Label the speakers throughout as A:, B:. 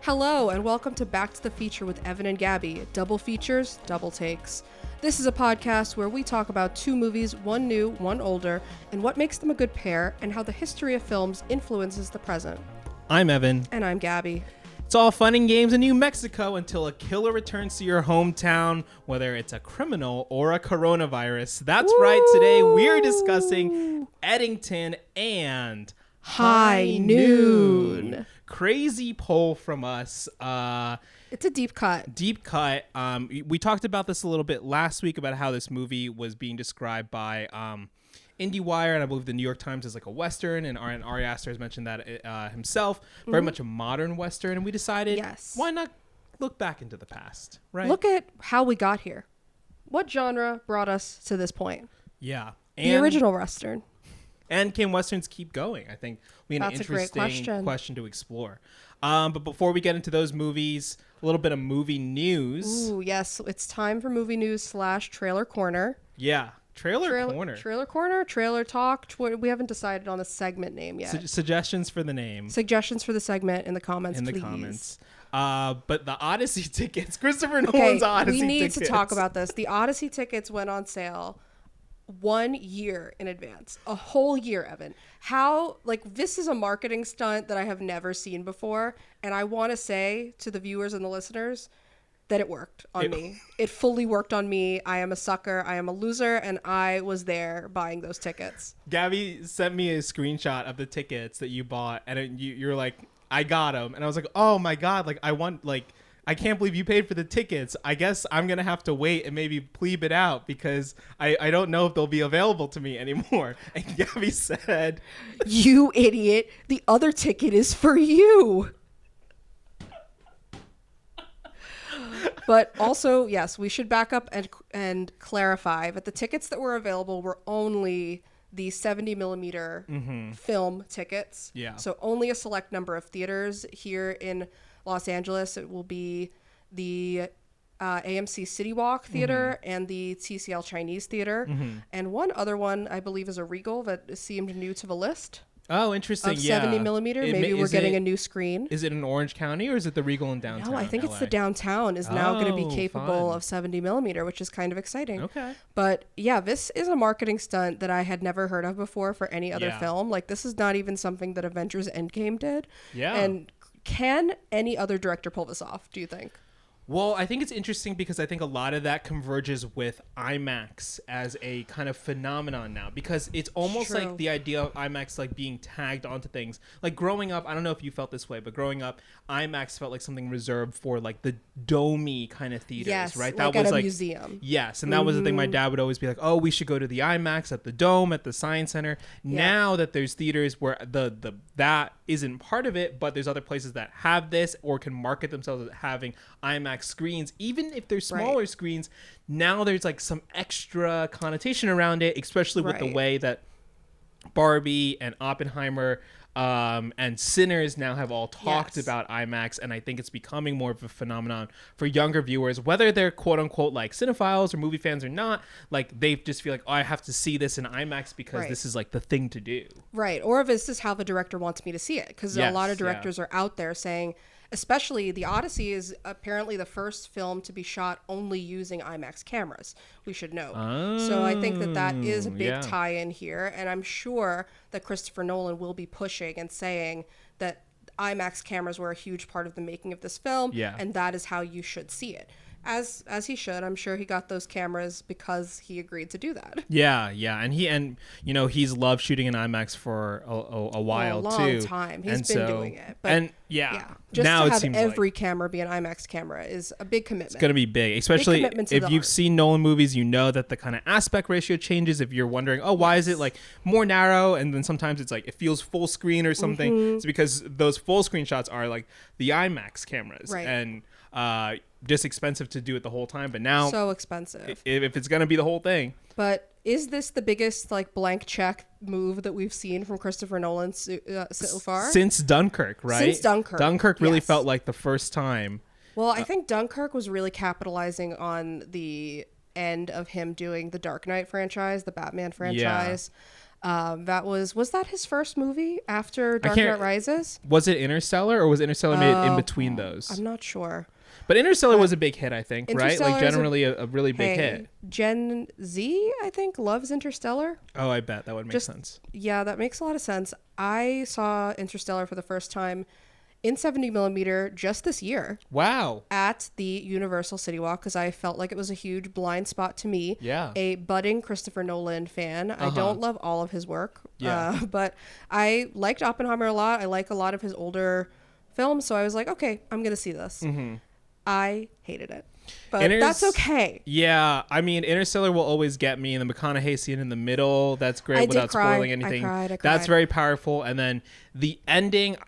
A: Hello, and welcome to Back to the Feature with Evan and Gabby. Double features, double takes. This is a podcast where we talk about two movies, one new, one older, and what makes them a good pair, and how the history of films influences the present.
B: I'm Evan.
A: And I'm Gabby.
B: It's all fun and games in New Mexico until a killer returns to your hometown, whether it's a criminal or a coronavirus. That's right, today we're discussing Eddington and
A: High Noon.
B: Crazy poll from us.
A: It's a deep cut.
B: Deep cut. We talked about this a little bit last week about how this movie was being described by IndieWire, and I believe the New York Times is like a Western, and Ari Aster has mentioned that himself. Very much a modern Western, and we decided, why not look back into the past, right?
A: Look at how we got here. What genre brought us to this point?
B: Yeah.
A: The original Western.
B: And can Westerns keep going? I think we had an interesting question to explore. But before we get into those movies, a little bit of movie news.
A: Ooh, yes. It's time for movie news / trailer corner.
B: Yeah. Trailer corner.
A: Trailer corner, trailer talk. We haven't decided on the segment name yet.
B: Suggestions for the name.
A: Suggestions for the segment in the comments, please.
B: In the comments. But the Odyssey tickets, Christopher Nolan's Odyssey tickets.
A: We need to talk about this. The Odyssey tickets went on sale 1 year in advance. A whole year, Evan. How, this is a marketing stunt that I have never seen before. And I want to say to the viewers and the listeners that it worked on me. It fully worked on me. I am a sucker. I am a loser. And I was there buying those tickets.
B: Gabby sent me a screenshot of the tickets that you bought. And you're like, I got them. And I was like, oh my God. I can't believe you paid for the tickets. I guess I'm going to have to wait and maybe plebe it out because I don't know if they'll be available to me anymore. And Gabby said,
A: you idiot. The other ticket is for you. But also, yes, we should back up and clarify that the tickets that were available were only the 70 millimeter film tickets.
B: Yeah.
A: So only a select number of theaters here in Los Angeles. It will be the AMC City Walk Theater and the TCL Chinese Theater. And one other one, I believe, is a Regal that seemed new to the list.
B: Oh, interesting.
A: Of 70 millimeter. Maybe we're getting a new screen.
B: Is it in Orange County or is it the Regal in downtown?
A: No, I think it's the downtown is now going to be capable of 70 millimeter, which is kind of exciting.
B: Okay.
A: But yeah, this is a marketing stunt that I had never heard of before for any other film. This is not even something that Avengers Endgame did.
B: Yeah.
A: And can any other director pull this off, do you think?
B: Well, I think it's interesting because I think a lot of that converges with IMAX as a kind of phenomenon now, because it's almost like the idea of IMAX being tagged onto things. Like growing up, I don't know if you felt this way, but growing up, IMAX felt like something reserved for the domey kind of theaters, right? That was
A: at a museum.
B: Yes, and that was the thing. My dad would always be like, "Oh, we should go to the IMAX at the Dome at the Science Center." Yeah. Now that there's theaters where that isn't part of it, but there's other places that have this or can market themselves as having IMAX screens, even if they're smaller screens. Now there's some extra connotation around it, especially with the way that Barbie and Oppenheimer and Sinners now have all talked about IMAX, and I think it's becoming more of a phenomenon for younger viewers, whether they're quote unquote cinephiles or movie fans or not. They just feel I have to see this in IMAX because this is the thing to do. Right.
A: Or if this is how the director wants me to see it, because a lot of directors are out there saying, especially the Odyssey is apparently the first film to be shot only using IMAX cameras. We should know. So I think that is a big tie-in here. And I'm sure that Christopher Nolan will be pushing and saying that IMAX cameras were a huge part of the making of this film. Yeah. And that is how you should see it. As he should. I'm sure he got those cameras because he agreed to do that.
B: Yeah, and he's loved shooting in IMAX for a while too.
A: A long time. He's been doing it. But just
B: now
A: to have every camera be an IMAX camera is a big commitment.
B: It's going to be big, especially if you've seen Nolan movies. You know that the kind of aspect ratio changes. If you're wondering, why is it more narrow, and then sometimes it's it feels full screen or something. It's because those full screen shots are the IMAX cameras, and just expensive to do it the whole time. But now,
A: so expensive
B: if it's gonna be the whole thing.
A: But is this the biggest blank check move that we've seen from Christopher Nolan so far
B: since Dunkirk? Right, Dunkirk really felt like the first time.
A: Well, I think Dunkirk was really capitalizing on the end of him doing the Dark Knight franchise, the Batman franchise. That was that his first movie after Dark Knight Rises?
B: Was it Interstellar, or was Interstellar made in between those?
A: I'm not sure.
B: But Interstellar was a big hit, I think, right? Like generally a really big hit.
A: Gen Z, I think, loves Interstellar.
B: Oh, I bet that would make sense.
A: Yeah, that makes a lot of sense. I saw Interstellar for the first time in 70 millimeter just this year.
B: Wow.
A: At the Universal City Walk, because I felt like it was a huge blind spot to me.
B: Yeah.
A: A budding Christopher Nolan fan. I don't love all of his work.
B: Yeah.
A: But I liked Oppenheimer a lot. I like a lot of his older films. So I was like, okay, I'm going to see this. Mm-hmm. I hated it. But that's okay.
B: Yeah, I mean, Interstellar will always get me, and the McConaughey scene in the middle, that's great without spoiling anything.
A: I cried.
B: That's very powerful. And then the ending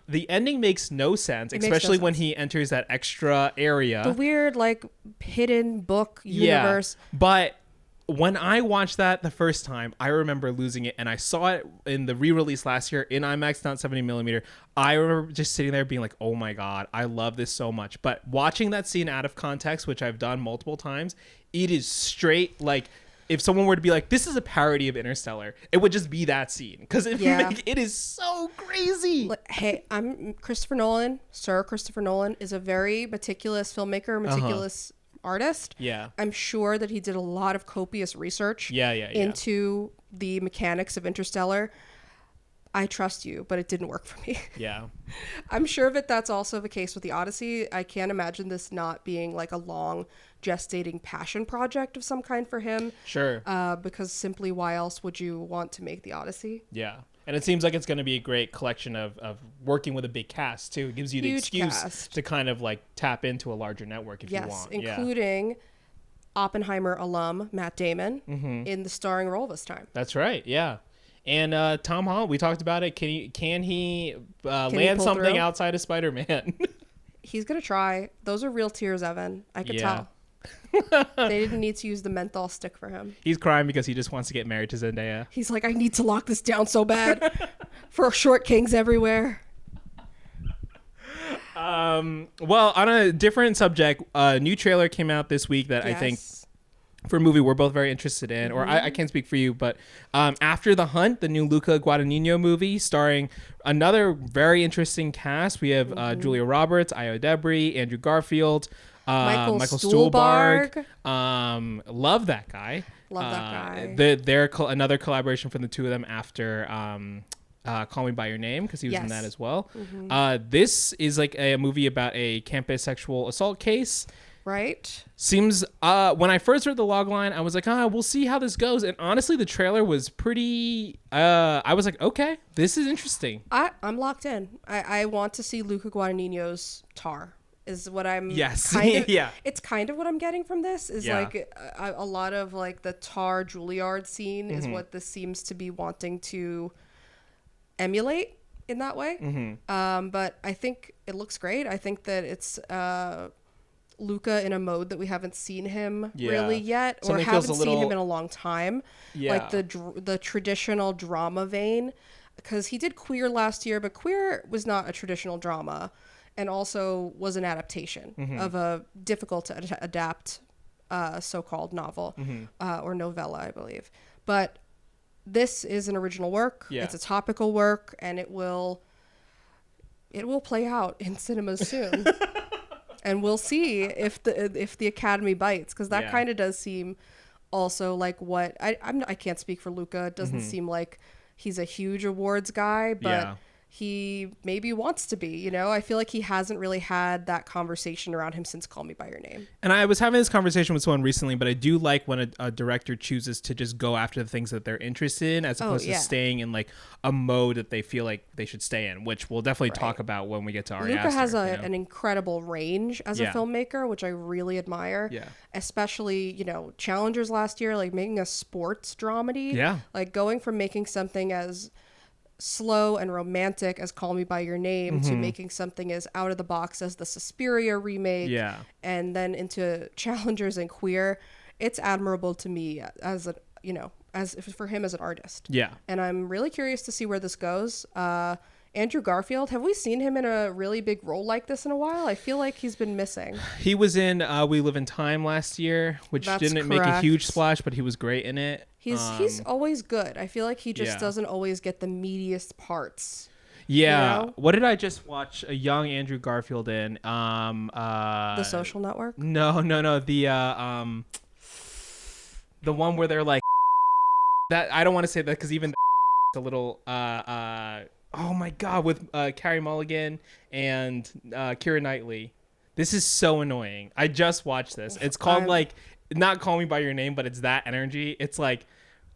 B: makes no sense, especially when he enters that extra area.
A: The weird, like, hidden book universe.
B: Yeah, but when I watched that the first time, I remember losing it, and I saw it in the re-release last year in IMAX, not 70 millimeter. I remember just sitting there being like, oh my God, I love this so much. But watching that scene out of context, which I've done multiple times, it is straight, like, if someone were to be like, this is a parody of Interstellar, it would just be that scene. Because it is so crazy.
A: Hey, I'm Christopher Nolan. Sir Christopher Nolan is a very meticulous filmmaker, meticulous artist.
B: Yeah.
A: I'm sure that he did a lot of copious research into the mechanics of Interstellar. I trust you, but it didn't work for me.
B: Yeah.
A: I'm sure that that's also the case with the Odyssey. I can't imagine this not being like a long gestating passion project of some kind for him.
B: Sure.
A: Because simply why else would you want to make the Odyssey?
B: Yeah. And it seems like it's going to be a great collection of working with a big cast, too. It gives you the excuse to kind of like tap into a larger network if you want.
A: Yes, including Oppenheimer alum Matt Damon in the starring role this time.
B: That's right, yeah. And Tom Holland, we talked about it. Can he land something through? Outside of Spider-Man?
A: He's going to try. Those are real tears, Evan. I could tell. They didn't need to use the menthol stick for him.
B: He's crying because he just wants to get married to Zendaya.
A: He's like, I need to lock this down so bad for short kings everywhere.
B: Well, on a different subject, a new trailer came out this week that I think for a movie we're both very interested in, or I can't speak for you, but After the Hunt, the new Luca Guadagnino movie starring another very interesting cast. We have Julia Roberts, Io Debris, Andrew Garfield, Michael Stuhlbarg. Love that guy. They're another collaboration from the two of them after Call Me By Your Name, because he was in that as well. This is like a movie about a campus sexual assault case.
A: Right.
B: Seems when I first heard the log line, I was like, we'll see how this goes. And honestly, the trailer was pretty I was like, okay, this is interesting.
A: I'm locked in. I want to see Luca Guadagnino's Tar. Is what I'm
B: it's
A: kind of what I'm getting from this is like a lot of like the Tar Juilliard scene is what this seems to be wanting to emulate in that way. But I think it looks great. I think that it's Luca in a mode that we haven't seen him really yet, or haven't seen him in a long time. Like the traditional drama vein, because he did Queer last year, but Queer was not a traditional drama. And also was an adaptation of a difficult to adapt so-called novel or novella, I believe. But this is an original work. Yeah. It's a topical work, and it will play out in cinemas soon. And we'll see if the Academy bites, because that kind of does seem also like what I can't speak for Luca. It doesn't seem like he's a huge awards guy, but he maybe wants to be, you know. I feel like he hasn't really had that conversation around him since Call Me By Your Name.
B: And I was having this conversation with someone recently, but I do like when a director chooses to just go after the things that they're interested in, as opposed to staying in like a mode that they feel like they should stay in, which we'll definitely talk about when we get to Ari
A: Aster. Luca has
B: an
A: incredible range as a filmmaker, which I really admire. Yeah. Especially, you know, Challengers last year, like making a sports dramedy. Yeah. Like going from making something as slow and romantic as Call Me By Your Name to making something as out of the box as the Suspiria remake, and then into Challengers and Queer. It's admirable to me as a, you know, as for him as an artist. Yeah. And I'm really curious to see where this goes. Andrew Garfield, have we seen him in a really big role like this in a while? I feel like he's been missing.
B: He was in We Live in Time last year, which didn't make a huge splash, but he was great in it.
A: He's always good. I feel like he just doesn't always get the meatiest parts.
B: Yeah. You know? What did I just watch a young Andrew Garfield in?
A: The Social Network?
B: No. The one where they're like that. I don't want to say that because even a little oh my god, with Carey Mulligan and Keira Knightley. This is so annoying. I just watched this. It's called like not Call Me by Your Name, but it's that energy. It's like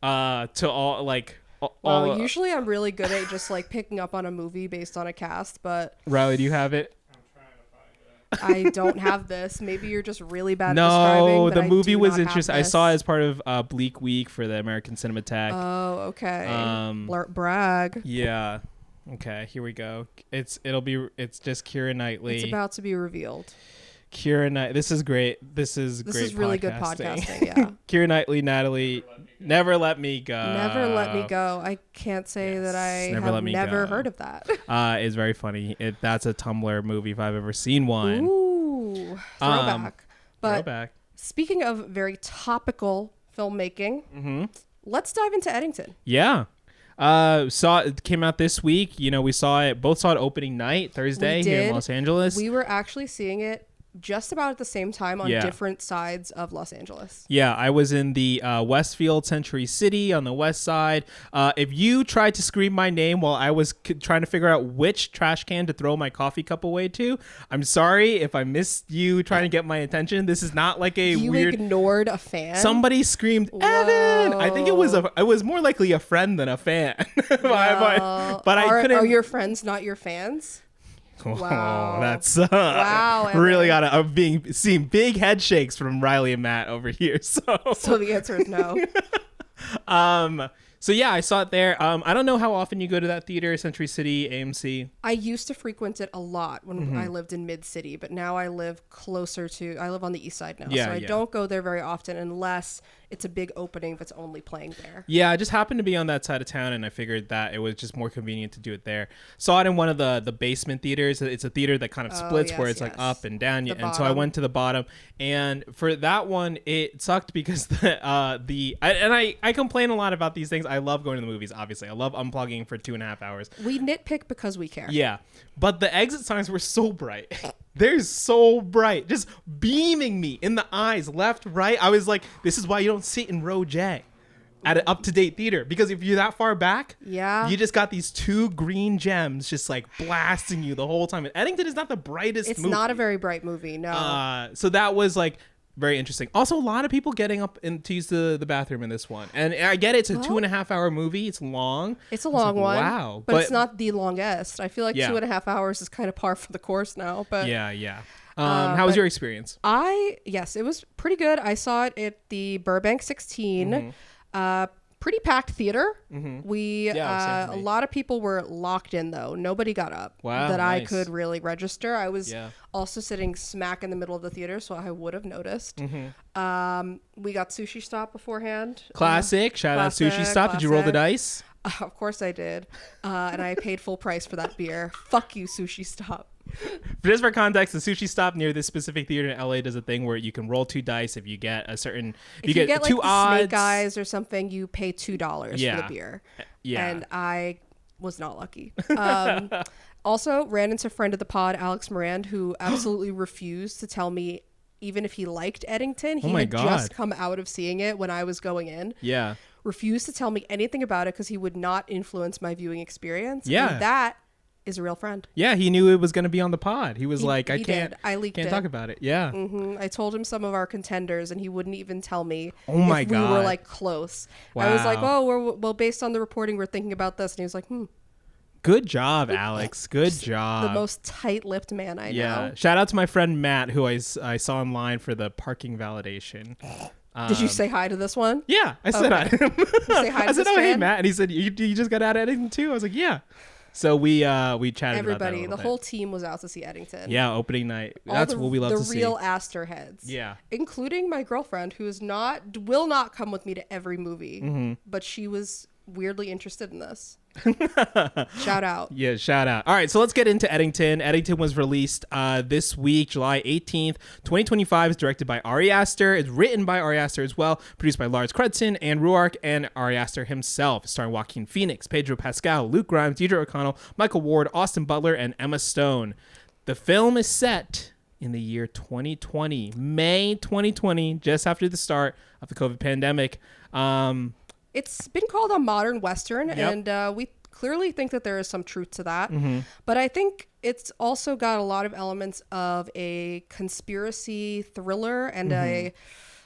B: to all like.
A: Well, usually I'm really good at just like picking up on a movie based on a cast, but
B: Riley, do you have it?
A: I'm trying to find it. I don't have this. Maybe you're just really bad at
B: describing.
A: No,
B: the movie was interesting. I saw it as part of Bleak Week for the American Cinematheque.
A: Oh, okay. Brag.
B: Yeah. Okay, here we go. It's just Keira Knightley.
A: It's about to be revealed.
B: Keira Knightley. This is great. This is
A: really good podcasting. Yeah.
B: Keira Knightley, Natalie. Never Let Me Go.
A: Never Let Me Go. I can't say that I have never heard of that.
B: It's very funny. That's a Tumblr movie if I've ever seen one.
A: Ooh, throwback. But speaking of very topical filmmaking, let's dive into Eddington.
B: Yeah. It came out this week. You know, both saw it opening night Thursday here in Los Angeles.
A: We were actually seeing it just about at the same time on different sides of Los Angeles.
B: Yeah, I was in the Westfield Century City on the west side. If you tried to scream my name while I was trying to figure out which trash can to throw my coffee cup away to, I'm sorry if I missed you trying to get my attention. This is not like a weird...
A: You ignored a fan?
B: Somebody screamed, Evan! I think it was more likely a friend than a fan. but I couldn't...
A: Are your friends not your fans?
B: Wow, that's really gotta seeing big head shakes from Riley and Matt over here. So
A: the answer is no.
B: So yeah, I saw it there. I don't know how often you go to that theater, Century City, AMC.
A: I used to frequent it a lot when I lived in Mid-City, but now I live I live on the east side now. So I don't go there very often unless it's a big opening that's only playing there. Yeah,
B: I just happened to be on that side of town, and I figured that it was just more convenient to do it there. Saw it in one of the basement theaters. It's a theater that kind of splits where it's like up and down. And so I went to the bottom, and for that one, it sucked because I complain a lot about these things. I love going to the movies, obviously. I love unplugging for 2.5 hours.
A: We nitpick because we care.
B: Yeah, but the exit signs were so bright. They're so bright, just beaming me in the eyes, left, right. I was like, this is why you don't sit in row J at an up-to-date theater, because if you're that far back, you just got these two green gems just like blasting you the whole time. And Eddington is not the brightest movie.
A: It's not a very bright movie, no.
B: So that was like very interesting. Also, a lot of people getting up to use the bathroom in this one. And I get it's a 2.5 hour movie. It's long.
A: It's a long one.
B: Wow.
A: But it's not the longest. I feel like 2.5 hours is kind of par for the course now. But
B: yeah. How was your experience?
A: Yes, it was pretty good. I saw it at the Burbank 16. Pretty packed theater. A lot of people were locked in though. Nobody got up I could really register. I was also sitting smack in the middle of the theater, so I would have noticed. We got Sushi Stop beforehand.
B: Classic. Shout out Sushi Stop. Did you roll the dice?
A: Of course I did. And I paid full price for that beer. Fuck you, Sushi Stop.
B: Just for context, the Sushi Stop near this specific theater in LA does a thing where you can roll 2 dice if you get a certain...
A: If you get 2 like odds, Snake Eyes or something, you pay $2 for the beer.
B: Yeah.
A: And I was not lucky. Also, ran into friend of the pod, Alex Morand, who absolutely refused to tell me even if he liked Eddington. He had just come out of seeing it when I was going in.
B: Yeah.
A: Refused to tell me anything about it because he would not influence my viewing experience.
B: Yeah.
A: And that is a real friend.
B: Yeah, he knew it was going to be on the pod. He was I can't talk about it. Yeah.
A: I told him some of our contenders and he wouldn't even tell me
B: we were
A: like close.
B: Wow.
A: I was like, based on the reporting, we're thinking about this. And he was like,
B: Good job, Alex. Good job.
A: The most tight-lipped man I know.
B: Shout out to my friend Matt, who I saw online for the parking validation.
A: Did you say hi to this one?
B: Yeah, I said hi to him.
A: Say hi to
B: I said,
A: this fan?
B: Hey, Matt. And he said, you just got out of Eddington too? I was like, yeah. So we chatted
A: Everybody,
B: about that
A: the whole team was out to see Eddington.
B: Yeah, opening night. That's what we love to see.
A: The real Aster heads.
B: Yeah.
A: Including my girlfriend, who will not come with me to every movie, but she was weirdly interested in this. Shout out.
B: Yeah, shout out. All right, so let's get into Eddington. Eddington was released this week, July 18th, 2025. It's directed by Ari Aster. It's written by Ari Aster as well. Produced by Lars Credson and Ruark and Ari Aster himself. Starring Joaquin Phoenix, Pedro Pascal, Luke Grimes, Deidre O'Connell, Michael Ward, Austin Butler, and Emma Stone. The film is set in the year 2020, May 2020, just after the start of the COVID pandemic.
A: It's been called a modern Western, and we clearly think that there is some truth to that. But I think it's also got a lot of elements of a conspiracy thriller and a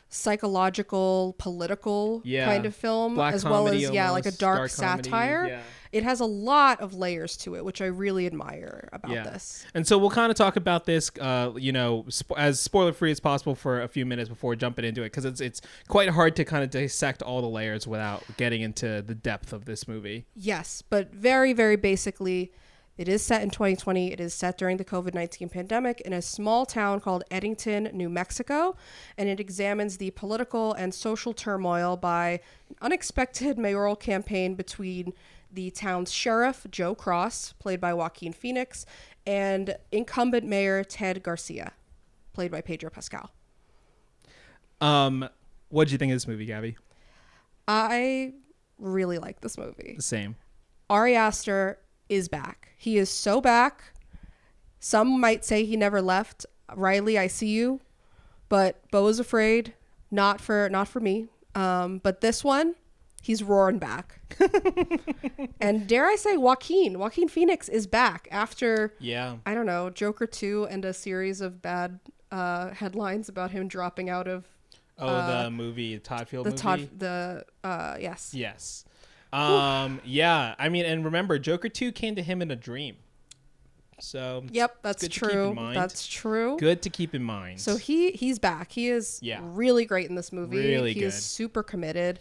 A: psychological, political kind of film,
B: Black
A: as well as
B: comedy almost,
A: like a dark
B: comedy,
A: satire.
B: yeah.
A: It has a lot of layers to it, which I really admire about this.
B: And so we'll kind of talk about this, as spoiler free as possible for a few minutes before jumping into it, because it's quite hard to kind of dissect all the layers without getting into the depth of this movie.
A: Yes, but very, very basically, it is set in 2020. It is set during the COVID-19 pandemic in a small town called Eddington, New Mexico, and it examines the political and social turmoil by an unexpected mayoral campaign between the town's sheriff, Joe Cross, played by Joaquin Phoenix, and incumbent mayor Ted Garcia, played by Pedro Pascal.
B: What did you think of this movie, Gabby?
A: I really like this movie.
B: The same.
A: Ari Aster is back. He is so back. Some might say he never left. Riley, I see you. But Beau is Afraid, not for me. But this one, he's roaring back. And dare I say, Joaquin Phoenix is back after, I don't know, Joker 2 and a series of bad headlines about him dropping out of
B: the movie, Todd Field movie?
A: Yes.
B: Yes. Yeah. I mean, and remember, Joker 2 came to him in a dream. So
A: yep, that's true. That's true.
B: Good to keep in mind.
A: So he's back. He is really great in this movie.
B: Really
A: he
B: good.
A: is super committed,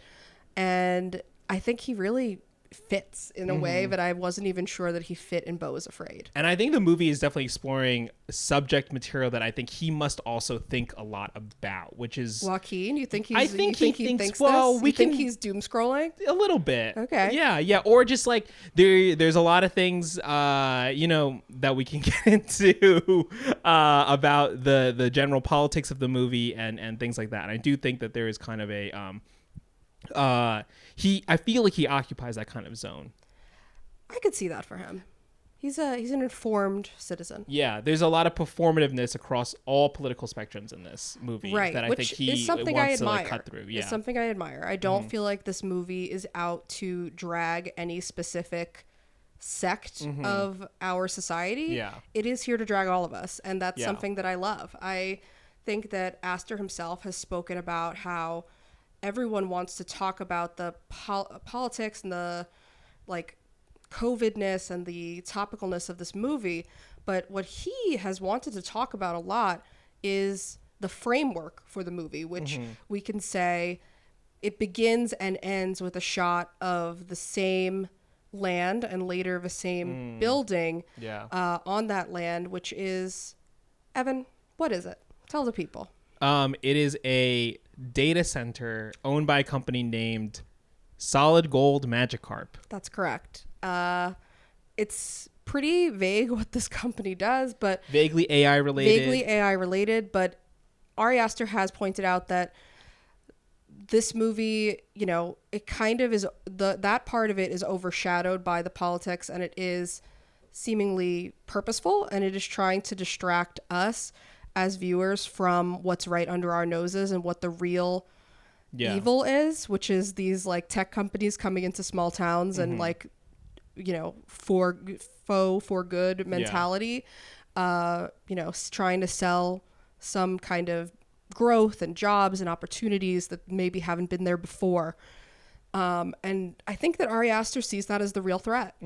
A: and I think he really fits in a way that I wasn't even sure that he fit in Beau is Afraid.
B: And I think the movie is definitely exploring subject material that I think he must also think a lot about, which is
A: Joaquin. You think he's?
B: I think
A: he thinks well,
B: we
A: think he's doom scrolling
B: a little bit.
A: Okay.
B: Yeah, or just like there's a lot of things that we can get into about the general politics of the movie and things like that. And I do think that there is kind of a I feel like he occupies that kind of zone.
A: I could see that for him. He's an informed citizen.
B: Yeah, there's a lot of performativeness across all political spectrums in this movie that I think he wants to like cut through. Yeah,
A: it's something I admire. I don't feel like this movie is out to drag any specific sect of our society.
B: Yeah,
A: it is here to drag all of us, and that's something that I love. I think that Aster himself has spoken about how everyone wants to talk about the politics and the like COVIDness and the topicalness of this movie, but what he has wanted to talk about a lot is the framework for the movie, which we can say it begins and ends with a shot of the same land and later the same building on that land, which is, Evan, what is it? Tell the people.
B: It is a data center owned by a company named Solid Gold Magikarp.
A: That's correct. It's pretty vague what this company does, but
B: vaguely AI related.
A: But Ari Aster has pointed out that this movie, it kind of is that part of it is overshadowed by the politics, and it is seemingly purposeful, and it is trying to distract us as viewers from what's right under our noses and what the real evil is, which is these like tech companies coming into small towns and like, for good mentality, trying to sell some kind of growth and jobs and opportunities that maybe haven't been there before. And I think that Ari Aster sees that as the real threat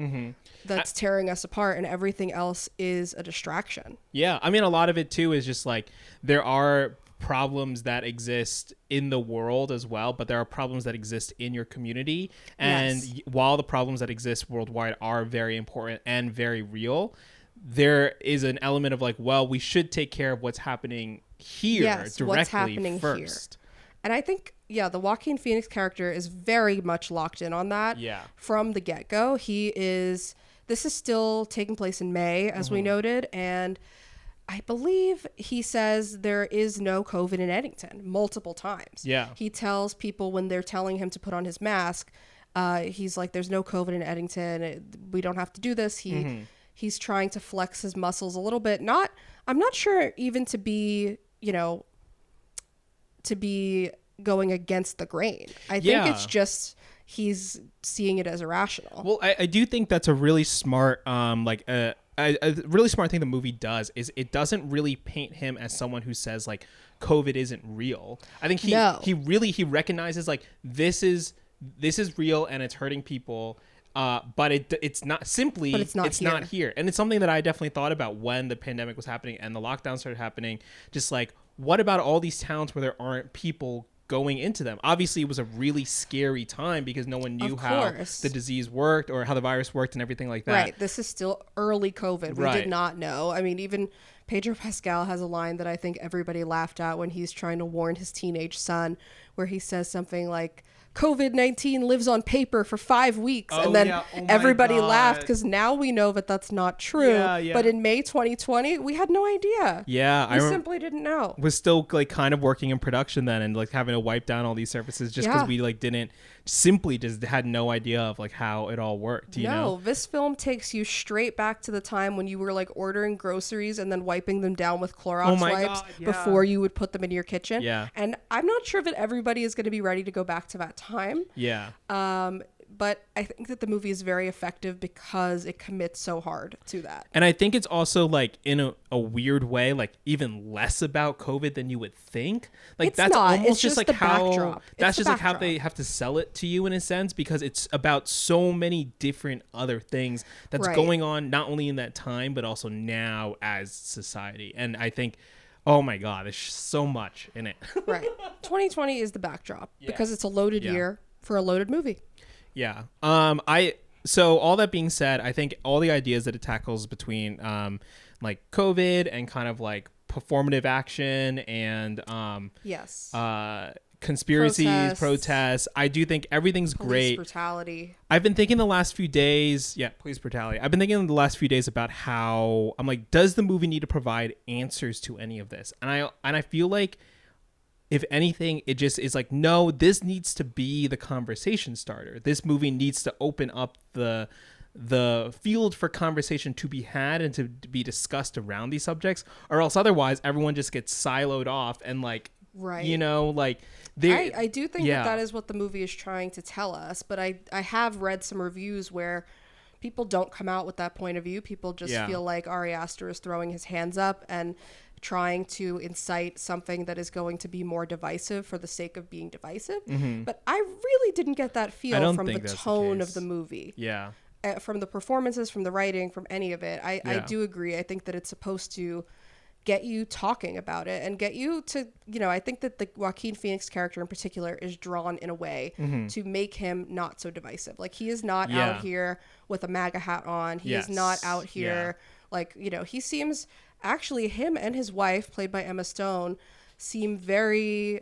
A: that's tearing us apart, and everything else is a distraction. Yeah.
B: I mean, a lot of it too is just like there are problems that exist in the world as well, but there are problems that exist in your community. And while the problems that exist worldwide are very important and very real, there is an element of like, well, we should take care of what's happening here directly
A: what's happening
B: first.
A: Here. And I think yeah, the Joaquin Phoenix character is very much locked in on that.
B: Yeah.
A: From the get-go. This is still taking place in May, as we noted, and I believe he says there is no COVID in Eddington multiple times.
B: Yeah.
A: He tells people when they're telling him to put on his mask, he's like, there's no COVID in Eddington. We don't have to do this. He's trying to flex his muscles a little bit. I'm not sure even to be going against the grain. I think it's just he's seeing it as irrational.
B: Well, I do think that's a really smart, a really smart thing the movie does is it doesn't really paint him as someone who says like COVID isn't real. I think he recognizes like this is real and it's hurting people. But it's not simply, but it's not here. And it's something that I definitely thought about when the pandemic was happening and the lockdown started happening. Just like, what about all these towns where there aren't people going into them? Obviously, it was a really scary time because no one knew how the disease worked or how the virus worked and everything like that.
A: Right. This is still early COVID. We did not know. I mean, even Pedro Pascal has a line that I think everybody laughed at when he's trying to warn his teenage son, where he says something like, COVID-19 lives on paper for 5 weeks. And then everybody laughed because now we know that that's not true. But in May 2020, we had no idea.
B: Yeah.
A: We simply didn't know.
B: Was still like kind of working in production then and like having to wipe down all these services just because we like just had no idea of like how it all worked. You know?
A: This film takes you straight back to the time when you were like ordering groceries and then wiping them down with Clorox wipes before you would put them in your kitchen.
B: Yeah.
A: And I'm not sure that everybody is going to be ready to go back to that time.
B: Yeah.
A: But I think that the movie is very effective because it commits so hard to that.
B: And I think it's also like in a weird way, like even less about COVID than you would think. Like that's almost just like how that's just like how they have to sell it to you in a sense, because it's about so many different other things that's going on, not only in that time, but also now as society. And I think, oh my God, there's so much in it. Right.
A: 2020 is the backdrop because it's a loaded year for a loaded movie.
B: Yeah. So all that being said, I think all the ideas that it tackles between like COVID and kind of like performative action and conspiracies, protests, I do think everything's great.
A: Police brutality.
B: I've been thinking the last few days, police brutality. I've been thinking the last few days about how I'm like, does the movie need to provide answers to any of this? And I feel like, if anything, it just is like, no, this needs to be the conversation starter. This movie needs to open up the field for conversation to be had and to be discussed around these subjects, or else otherwise everyone just gets siloed off and like, you know, like
A: I do think that is what the movie is trying to tell us, but I have read some reviews where people don't come out with that point of view. People just feel like Ari Aster is throwing his hands up and trying to incite something that is going to be more divisive for the sake of being divisive. But I really didn't get that feel from the tone of the movie. Yeah. From the performances, from the writing, from any of it. I do agree. I think that it's supposed to get you talking about it and get you to, you know, I think that the Joaquin Phoenix character in particular is drawn in a way to make him not so divisive. Like, he is not out here with a MAGA hat on. He is not out here like, you know, he seems... Actually, him and his wife, played by Emma Stone, seem very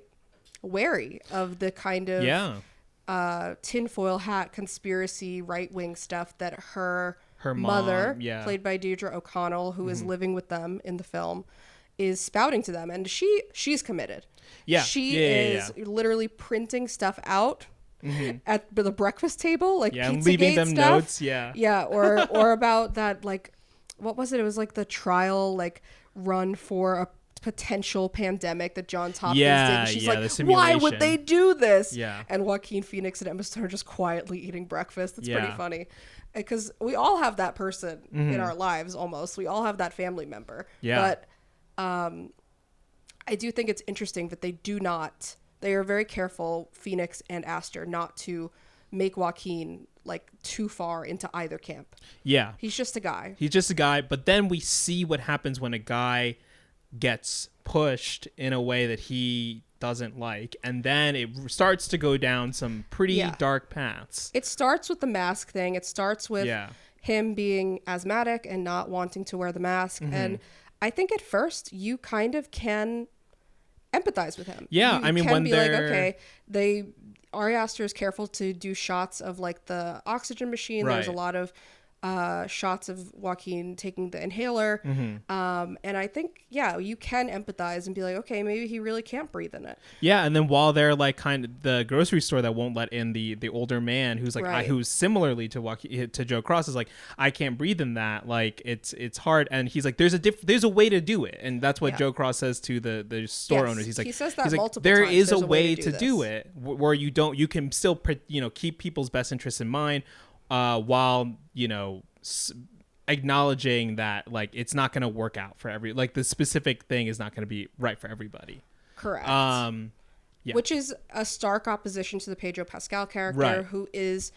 A: wary of the kind of tinfoil hat conspiracy right-wing stuff that her mother, played by Deirdre O'Connell, who is living with them in the film, is spouting to them. And she's committed. Yeah. She is literally printing stuff out at the breakfast table, like Pizzagate
B: leaving them
A: stuff.
B: Notes.
A: Or about that, like, what was it? It was like the trial, like, run for a potential pandemic that Johns Hopkins did. And she's like, why would they do this? Yeah. And Joaquin Phoenix and Emma Stone are just quietly eating breakfast. That's pretty funny. Because we all have that person in our lives, almost. We all have that family member. Yeah. But I do think it's interesting that they are very careful, Phoenix and Aster, not to make Joaquin like too far into either camp. Yeah. He's just a guy.
B: But then we see what happens when a guy gets pushed in a way that he doesn't like, and then it starts to go down some pretty dark paths.
A: It starts with the mask thing. It starts with him being asthmatic and not wanting to wear the mask. And I think at first you kind of can empathize with him.
B: Yeah,
A: You
B: I mean,
A: can
B: when
A: be
B: they're...
A: like, okay, Ari Aster is careful to do shots of like the oxygen machine.
B: Right.
A: There's a lot of shots of Joaquin taking the inhaler. And I think, you can empathize and be like, okay, maybe he really can't breathe in it.
B: Yeah, and then while they're like kind of the grocery store that won't let in the older man who's like
A: Right.
B: who's similarly to Joaquin, to Joe Cross, is like, I can't breathe in that, like it's hard, and he's like, there's a way to do it, and that's what Joe Cross says to the store owners. He's like,
A: he says that multiple
B: there
A: times.
B: is
A: There's
B: a way to
A: this.
B: do it where you can still keep people's best interests in mind, while acknowledging that like it's not going to work out for the specific thing is not going to be right for everybody.
A: Correct.
B: Yeah.
A: Which is a stark opposition to the Pedro Pascal character,
B: Right.
A: who is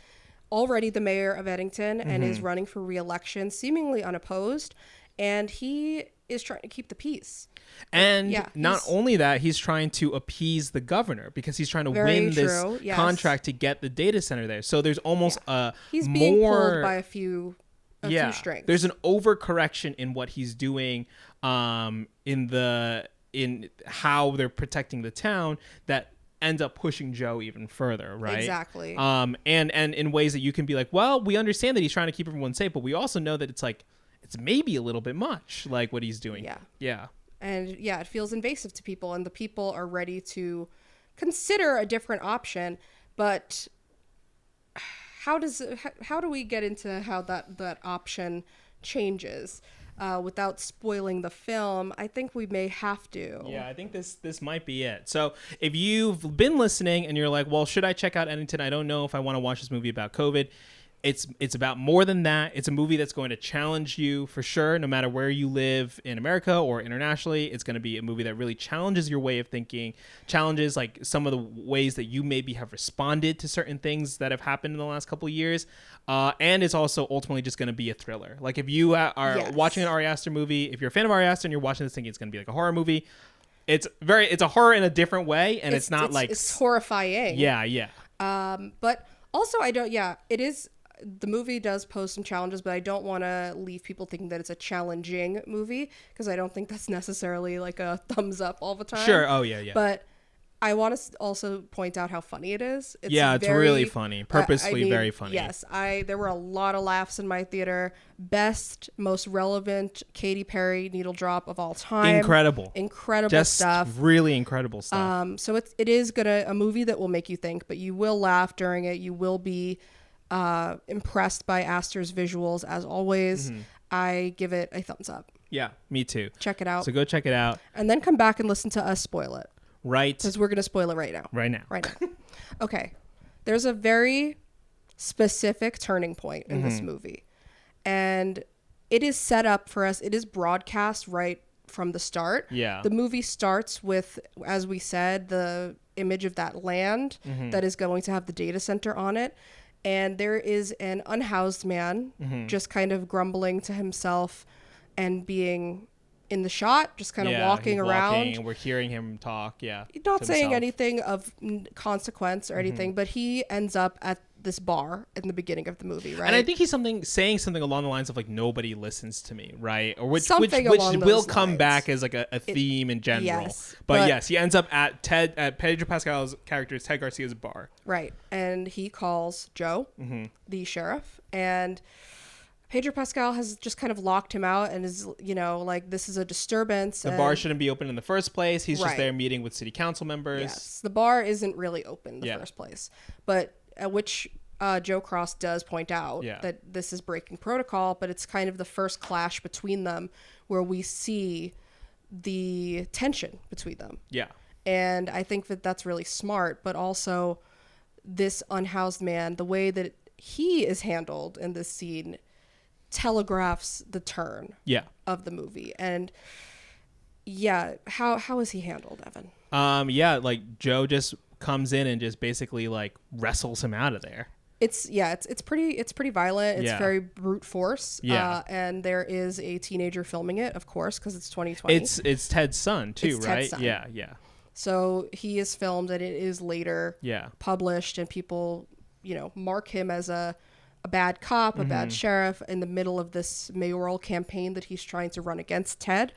A: already the mayor of Eddington and is running for re-election, seemingly unopposed, and he is trying to keep the peace.
B: And not only that, he's trying to appease the governor because he's trying to win this contract to get the data center there. So there's almost
A: he's being pulled by a few strings.
B: There's an overcorrection in what he's doing in how they're protecting the town that ends up pushing Joe even further, right?
A: Exactly.
B: And in ways that you can be like, well, we understand that he's trying to keep everyone safe, but we also know that it's like it's maybe a little bit much, like what he's doing. Yeah.
A: And it feels invasive to people, and the people are ready to consider a different option. But how do we get into how that option changes without spoiling the film? I think we may have to.
B: Yeah, I think this might be it. So if you've been listening and you're like, well, should I check out Eddington? I don't know if I want to watch this movie about COVID. It's about more than that. It's a movie that's going to challenge you for sure, no matter where you live in America or internationally. It's going to be a movie that really challenges your way of thinking, challenges like some of the ways that you maybe have responded to certain things that have happened in the last couple of years. And it's also ultimately just going to be a thriller. Like if you are watching an Ari Aster movie, if you're a fan of Ari Aster and you're watching this thinking it's going to be like a horror movie, it's a horror in a different way, and it's
A: horrifying.
B: Yeah.
A: But also it is. The movie does pose some challenges, but I don't want to leave people thinking that it's a challenging movie, because I don't think that's necessarily like a thumbs up all the time.
B: Sure. Oh, yeah.
A: But I want to also point out how funny it is.
B: It's really funny. Purposely very funny.
A: Yes. There were a lot of laughs in my theater. Best, most relevant Katy Perry needle drop of all time.
B: Incredible
A: Just stuff.
B: Really incredible stuff.
A: So it is a movie that will make you think, but you will laugh during it. You will be impressed by Aster's visuals as always. I give it a thumbs up.
B: Yeah, me too.
A: Check it out.
B: So go check it out.
A: And then come back and listen to us spoil it.
B: Right.
A: Because we're going to spoil it right now.
B: Right now.
A: Okay. There's a very specific turning point in this movie. And it is set up for us. It is broadcast right from the start.
B: Yeah.
A: The movie starts with, as we said, the image of that land that is going to have the data center on it. And there is an unhoused man just kind of grumbling to himself and being in the shot, just kind of walking around.
B: And we're hearing him talk, He's
A: not saying anything of consequence or anything, but he ends up at this bar in the beginning of the movie, right?
B: And I think he's saying something along the lines of like, nobody listens to me, right? Or which will come back as like a theme in general.
A: Yes,
B: but yes, he ends up at Pedro Pascal's character, Ted Garcia's bar.
A: Right. And he calls Joe, the sheriff, and Pedro Pascal has just kind of locked him out and is, like, this is a disturbance.
B: The bar shouldn't be open in the first place. He's just there meeting with city council members.
A: Yes, the bar isn't really open in the first place. But which Joe Cross does point out that this is breaking protocol, but it's kind of the first clash between them where we see the tension between them. Yeah. And I think that that's really smart, but also this unhoused man, the way that he is handled in this scene telegraphs the turn of the movie. And how is he handled, Evan?
B: Like Joe just comes in and just basically like wrestles him out of there.
A: It's pretty violent. It's very brute force. And there is a teenager filming it, of course, because it's 2020.
B: It's Ted's son too,
A: it's
B: right?
A: Ted's son.
B: Yeah.
A: So he is filmed, and it is later published, and people, mark him as a bad cop, a bad sheriff in the middle of this mayoral campaign that he's trying to run against Ted.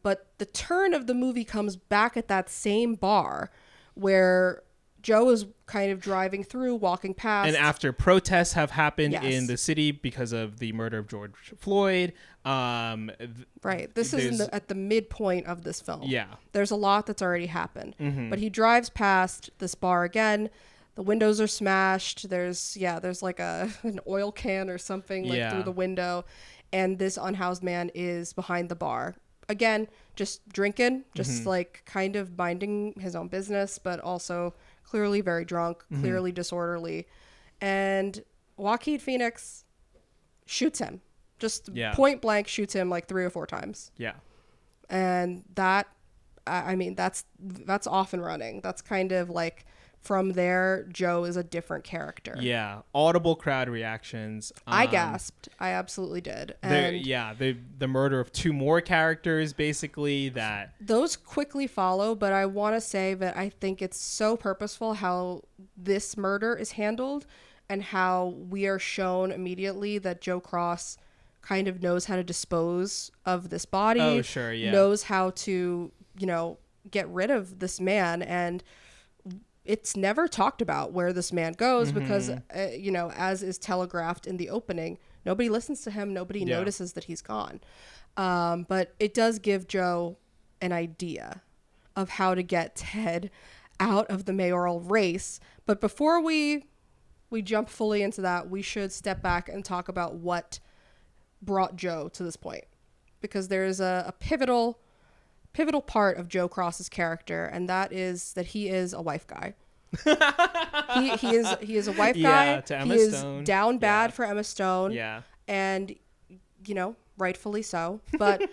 A: But the turn of the movie comes back at that same bar where Joe is kind of driving through, walking past.
B: And after protests have happened
A: Yes.
B: in the city because of the murder of George Floyd.
A: Right. This is at the midpoint of this film.
B: Yeah.
A: There's a lot that's already happened. But he drives past this bar again. The windows are smashed. There's like an oil can or something through the window. And this unhoused man is behind the bar. Again, just drinking, just like kind of minding his own business, but also clearly very drunk, clearly disorderly. And Joaquin Phoenix shoots him. Just point blank shoots him like 3 or 4 times.
B: Yeah.
A: And that, I mean, that's off and running. That's kind of like, from there, Joe is a different character.
B: Yeah. Audible crowd reactions.
A: I gasped. I absolutely did. And
B: the murder of 2 more characters, basically, that...
A: Those quickly follow, but I want to say that I think it's so purposeful how this murder is handled and how we are shown immediately that Joe Cross kind of knows how to dispose of this body.
B: Oh, sure, yeah.
A: Knows how to, get rid of this man. And it's never talked about where this man goes because, as is telegraphed in the opening, nobody listens to him. Nobody notices that he's gone. But it does give Joe an idea of how to get Ted out of the mayoral race. But before we jump fully into that, we should step back and talk about what brought Joe to this point. Because there's a pivotal part of Joe Cross's character, and that is that he is a wife guy. he is a wife guy.
B: To Emma
A: he
B: Stone.
A: Is down bad for Emma Stone.
B: Yeah.
A: And rightfully so. But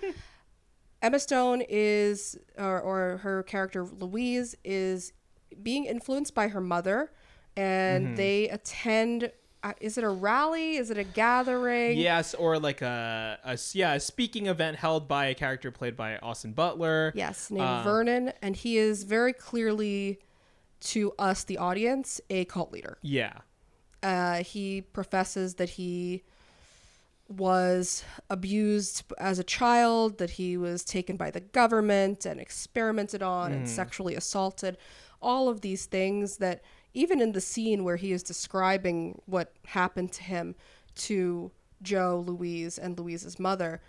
A: Emma Stone is, or her character Ruiz, is being influenced by her mother, and they attend. Is it a rally? Is it a gathering?
B: Yes, or like a speaking event held by a character played by Austin Butler.
A: Yes, named Vernon, and he is very clearly, to us, the audience, a cult leader.
B: Yeah.
A: He professes that he was abused as a child, that he was taken by the government and experimented on and sexually assaulted. All of these things that... Even in the scene where he is describing what happened to him to Joe, Louise, and Louise's mother,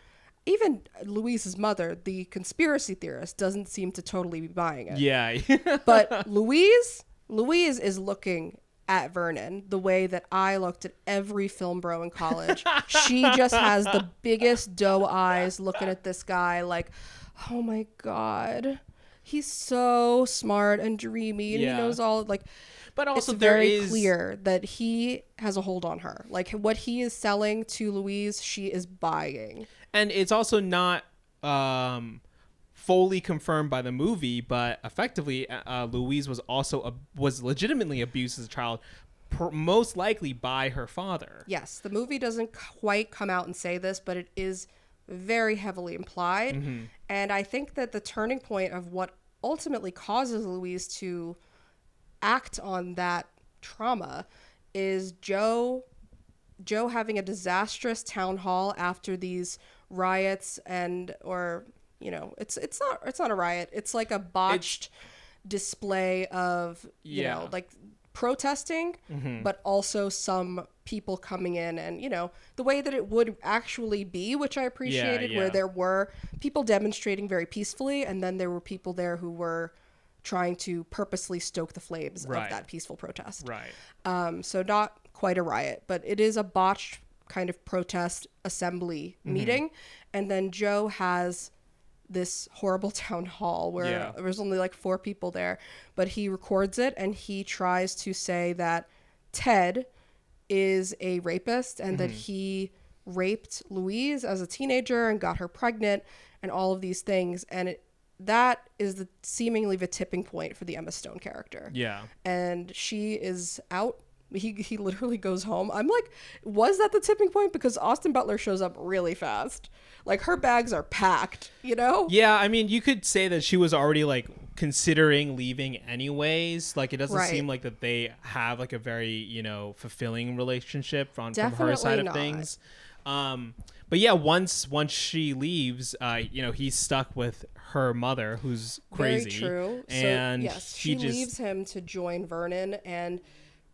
A: even Louise's mother, the conspiracy theorist, doesn't seem to totally be buying it.
B: Yeah.
A: But Louise is looking at Vernon the way that I looked at every film bro in college. She just has the biggest doe eyes looking at this guy like, oh my God, he's so smart and dreamy and he knows all, like...
B: But also
A: it's very clear that he has a hold on her. Like, what he is selling to Louise, she is buying.
B: And it's also not fully confirmed by the movie, but effectively, Louise was legitimately abused as a child, most likely by her father.
A: Yes, the movie doesn't quite come out and say this, but it is very heavily implied. And I think that the turning point of what ultimately causes Louise to act on that trauma is Joe having a disastrous town hall after these riots, it's not a riot, it's like a botched display of like protesting, but also some people coming in and the way that it would actually be, which I appreciated, where there were people demonstrating very peacefully, and then there were people there who were trying to purposely stoke the flames of that peaceful protest.
B: Right.
A: So not quite a riot, but it is a botched kind of protest assembly meeting. And then Joe has this horrible town hall where there was only like 4 people there, but he records it and he tries to say that Ted is a rapist and that he raped Louise as a teenager and got her pregnant and all of these things. And that is seemingly the tipping point for the Emma Stone character.
B: Yeah.
A: And she is out. He literally goes home. I'm like, was that the tipping point? Because Austin Butler shows up really fast. Like, her bags are packed, Yeah,
B: I mean, you could say that she was already, like, considering leaving anyways. Like, it doesn't seem like that they have, like, a very, fulfilling relationship from her side of things. But yeah, once she leaves, he's stuck with her mother, who's crazy.
A: Very true.
B: And
A: so, yes, she leaves him to join Vernon, and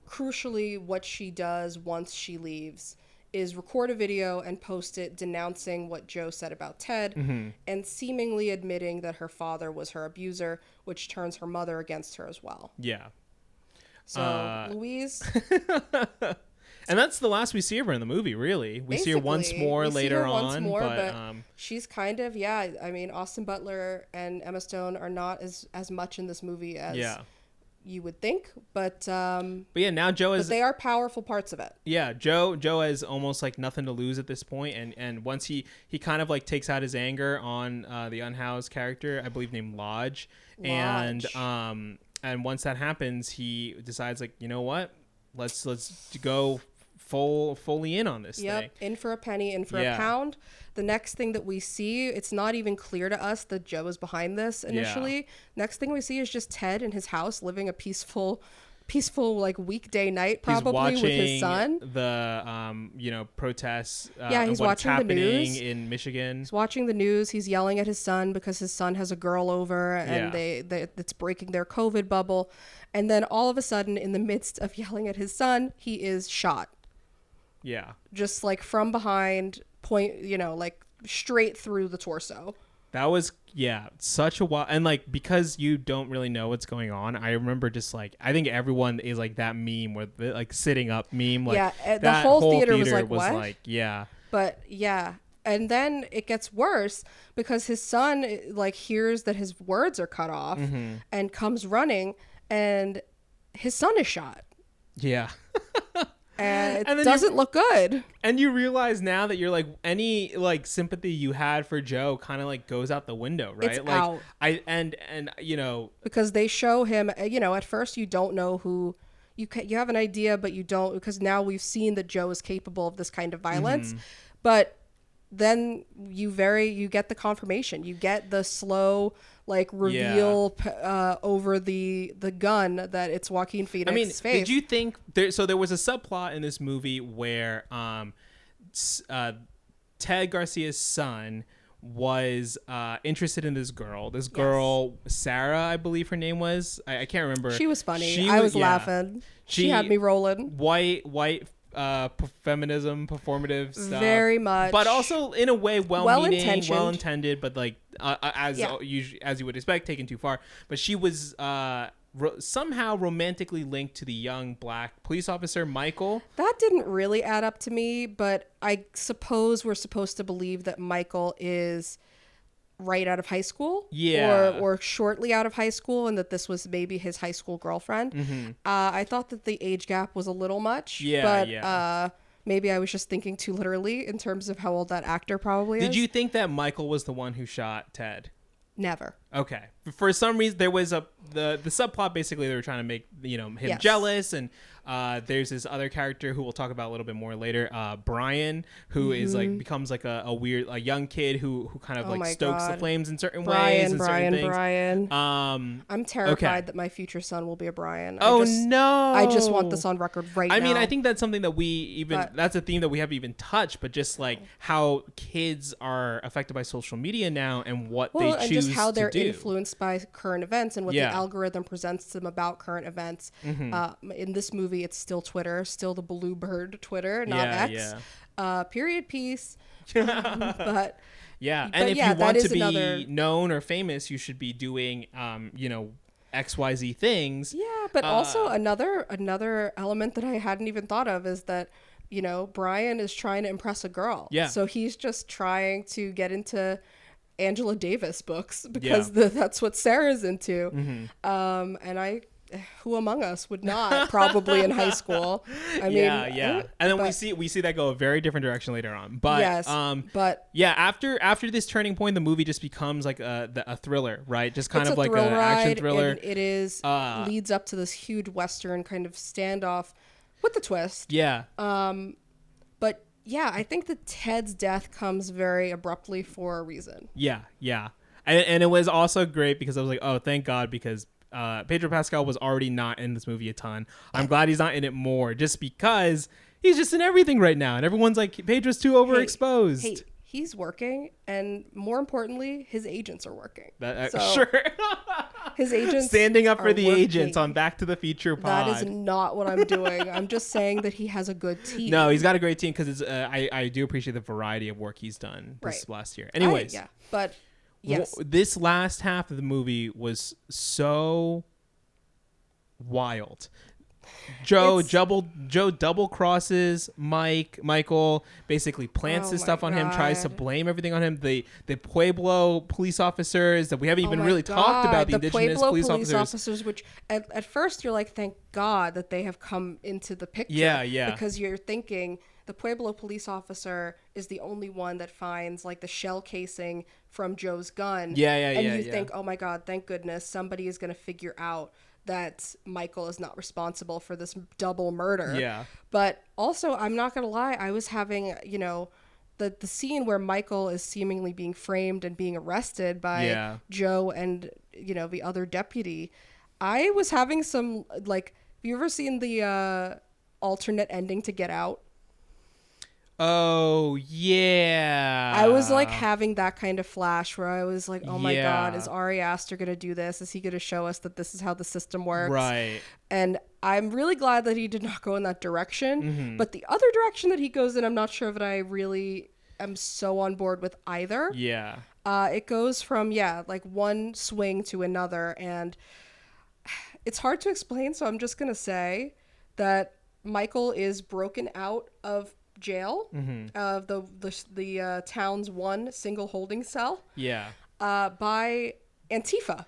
A: crucially, what she does once she leaves is record a video and post it denouncing what Joe said about Ted, and seemingly admitting that her father was her abuser, which turns her mother against her as well.
B: Yeah.
A: So Ruiz.
B: And that's the last we see of her in the movie, really. We see her once more later on. But
A: she's kind of, I mean, Austin Butler and Emma Stone are not as much in this movie as you would think. But
B: yeah, now Joe is...
A: But they are powerful parts of it.
B: Yeah, Joe has almost like nothing to lose at this point. And once he kind of like takes out his anger on the unhoused character, I believe named Lodge. And once that happens, he decides like, you know what? Let's go fully in on this thing.
A: In for a penny, in for a pound. The next thing that we see, it's not even clear to us that Joe is behind this initially. Next thing we see is just Ted in his house living a peaceful like weekday night, probably with his son.
B: The protests.
A: He's watching the news
B: in Michigan.
A: He's watching the news. He's yelling at his son because his son has a girl over, and it's breaking their COVID bubble. And then all of a sudden, in the midst of yelling at his son, he is shot.
B: Yeah.
A: Just like from behind, like straight through the torso.
B: That was, such a while. And like, because you don't really know what's going on, I remember just like, I think everyone is like that meme where the like sitting up meme. Like,
A: the whole theater was like, what? But and then it gets worse because his son like hears that his words are cut off and comes running, and his son is shot.
B: Yeah.
A: And it doesn't look good.
B: And you realize now that you're like, any like sympathy you had for Joe kind of like goes out the window, right?
A: It's
B: like
A: out. Because they show him, at first you don't know who you have an idea, but you don't, because now we've seen that Joe is capable of this kind of violence. But then you get the confirmation. You get the slow like reveal over the gun that it's Joaquin Phoenix's face.
B: Did you think there was a subplot in this movie where Ted Garcia's son was interested in this girl. This girl, Sarah, I believe her name was. I can't remember.
A: She was funny. I was laughing. She had me rolling.
B: White feminism, performative stuff.
A: Very much.
B: But also in a way well-meaning, well-intended, but like as you would expect, taken too far. But she was somehow romantically linked to the young black police officer Michael.
A: That didn't really add up to me, but I suppose we're supposed to believe that Michael is right out of high school, or shortly out of high school, and that this was maybe his high school girlfriend. I thought that the age gap was a little much, but maybe I was just thinking too literally in terms of how old that actor probably is.
B: Did you think that Michael was the one who shot Ted?
A: Never.
B: Okay. For some reason, there was the subplot. Basically, they were trying to make him jealous, and there's this other character who we'll talk about a little bit more later, Brian, who is like becomes like a young kid who kind of like stokes the flames in certain ways.
A: Brian. I'm terrified that my future son will be a Brian. I just want this on record right now.
B: I mean, I think that's something that that's a theme that we haven't even touched, but just like how kids are affected by social media now and what they choose to do. And just
A: how they're influenced by current events and what the algorithm presents to them about current events. In this movie, it's still Twitter, still the Bluebird Twitter, not X. Period piece. But
B: if you want to be known or famous, you should be doing XYZ things.
A: Yeah, but also another element that I hadn't even thought of is that Brian is trying to impress a girl. Yeah. So he's just trying to get into Angela Davis books because that's what Sarah's into. And who among us would not probably in high school? I mean,
B: and then we see that go a very different direction later on. But after this turning point, the movie just becomes like a thriller, right? Just kind of like an action thriller.
A: And it is leads up to this huge Western kind of standoff with the twist.
B: Yeah.
A: But yeah, I think that Ted's death comes very abruptly for a reason.
B: Yeah. And it was also great because I was like, oh, thank God, because Pedro Pascal was already not in this movie a ton. I'm glad he's not in it more, just because he's just in everything right now, and everyone's like, Pedro's too overexposed.
A: Hey, he's working, and more importantly, his agents are working.
B: Sure.
A: His agents
B: standing up for the
A: working.
B: agents on Back to the Future pod.
A: That is not what I'm doing. I'm just saying that he has a good team.
B: No, he's got a great team because I do appreciate the variety of work he's done this last year. Anyways,
A: but yes,
B: this last half of the movie was so wild. Joe double crosses Michael, basically plants this stuff on him, tries to blame everything on him. The Pueblo police officers that we haven't even really talked about, the indigenous
A: Pueblo
B: police officers,
A: which at first you're like, thank God that they have come into the picture.
B: Yeah.
A: Because you're thinking the Pueblo police officer is the only one that finds like the shell casing from Joe's gun. And you think, oh my God, thank goodness somebody is going to figure out that Michael is not responsible for this double murder.
B: Yeah.
A: But also, I'm not going to lie, I was having, the scene where Michael is seemingly being framed and being arrested by Joe and, the other deputy. I was having some, like, have you ever seen the alternate ending to Get Out?
B: Oh, yeah.
A: I was like having that kind of flash where I was like, oh my God, is Ari Aster going to do this? Is he going to show us that this is how the system works?
B: Right.
A: And I'm really glad that he did not go in that direction. Mm-hmm. But the other direction that he goes in, I'm not sure that I really am so on board with either.
B: Yeah.
A: It goes from, like one swing to another. And it's hard to explain. So I'm just going to say that Michael is broken out of jail, the town's one single holding cell, by Antifa.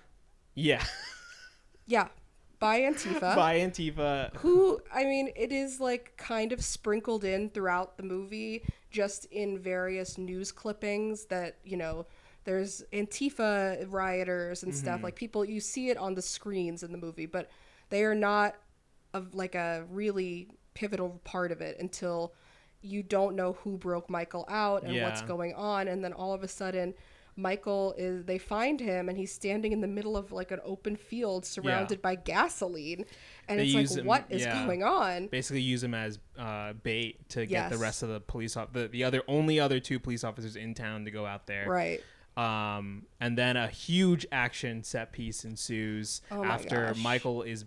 A: By Antifa. Who, I mean, it is like kind of sprinkled in throughout the movie, just in various news clippings that, there's Antifa rioters and stuff, like people, you see it on the screens in the movie, but they are not like a really pivotal part of it until you don't know who broke Michael out and what's going on. And then all of a sudden, they find him and he's standing in the middle of like an open field surrounded by gasoline. And it's like, what is going on?
B: Basically use him as bait to get the rest of the police, the only other two police officers in town to go out there.
A: Right.
B: And then a huge action set piece ensues after Michael is...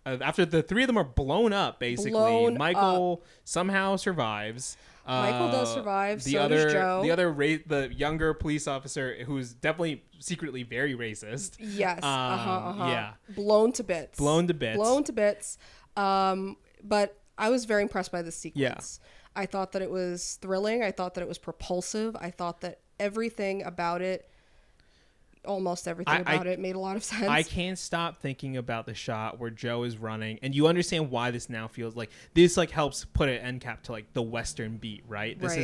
B: after the three of them are blown up, basically, Michael somehow survives.
A: Michael does survive. Does Joe.
B: The younger police officer, who's definitely secretly very racist.
A: Yes. Yeah. Blown to bits. But I was very impressed by this sequence. I thought that it was thrilling. I thought that it was propulsive. I thought that almost everything about it made a lot of sense.
B: I can't stop thinking about the shot where Joe is running, and you understand why this now feels like this, like, helps put an end cap to like the Western beat, right? This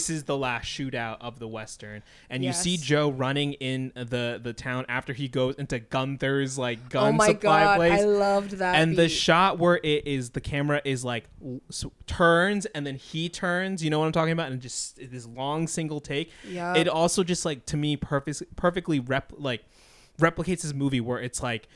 B: is the last shootout of the Western, and you see Joe running in the town after he goes into Gunther's like gun supply place.
A: I loved that.
B: And the shot where the camera is like turns and then he turns, you know what I'm talking about, and just this long single take. Yeah. It also just like to me perfectly replicates this movie where it's like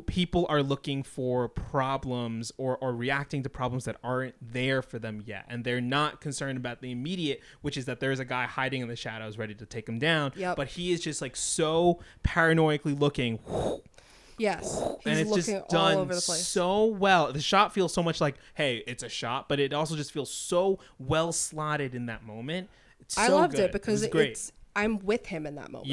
B: people are looking for problems or reacting to problems that aren't there for them yet, and they're not concerned about the immediate, which is that there's a guy hiding in the shadows ready to take him down. But he is just like so paranoidally looking.
A: Yes,
B: and it's just done all over the place so well. The shot feels so much like, hey, it's a shot, but it also just feels so well slotted in that moment.
A: I loved it because I'm with him in that moment.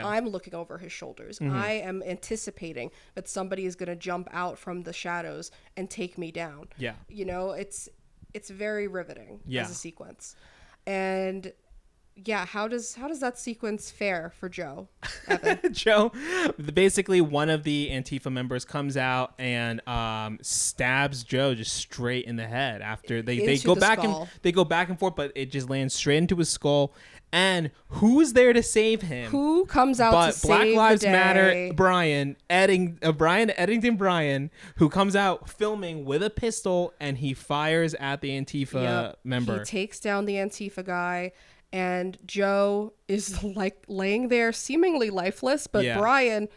A: I'm looking over his shoulders. Mm-hmm. I am anticipating that somebody is going to jump out from the shadows and take me down. Yeah. It's very riveting as a sequence. And how does that sequence fare for Joe? Evan?
B: Joe, basically one of the Antifa members comes out and stabs Joe just straight in the head after they go back and forth, but it just lands straight into his skull. And who's there to save him?
A: Who comes out to save
B: Black Lives
A: the day?
B: Matter Brian Eddington, who comes out filming with a pistol, and he fires at the Antifa member.
A: He takes down the Antifa guy, and Joe is like laying there seemingly lifeless, but Brian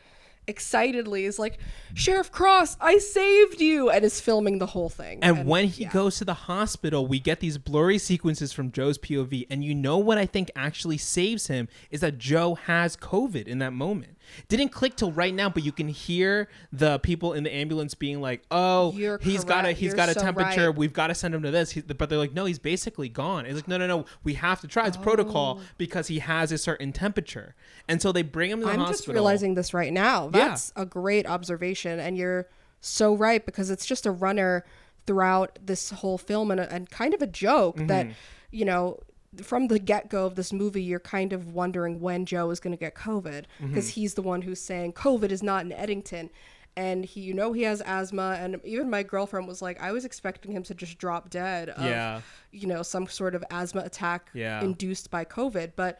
A: excitedly is like, Sheriff Cross, I saved you, and is filming the whole thing.
B: And when he goes to the hospital, we get these blurry sequences from Joe's POV. And you know what I think actually saves him is that Joe has COVID in that moment. Didn't click till right now, but you can hear the people in the ambulance being like, "Oh, he's got a temperature. Right. We've got to send him to this." But they're like, "No, he's basically gone." It's like, "No, we have to try. It's protocol because he has a certain temperature." And so they bring him to the hospital. I'm just
A: realizing this right now. That's a great observation, and you're so right, because it's just a runner throughout this whole film, and kind of a joke that, you know, from the get-go of this movie, you're kind of wondering when Joe is going to get COVID, because he's the one who's saying COVID is not in Eddington, and he, you know, he has asthma. And even my girlfriend was like, I was expecting him to just drop dead of, you know, some sort of asthma attack induced by COVID. But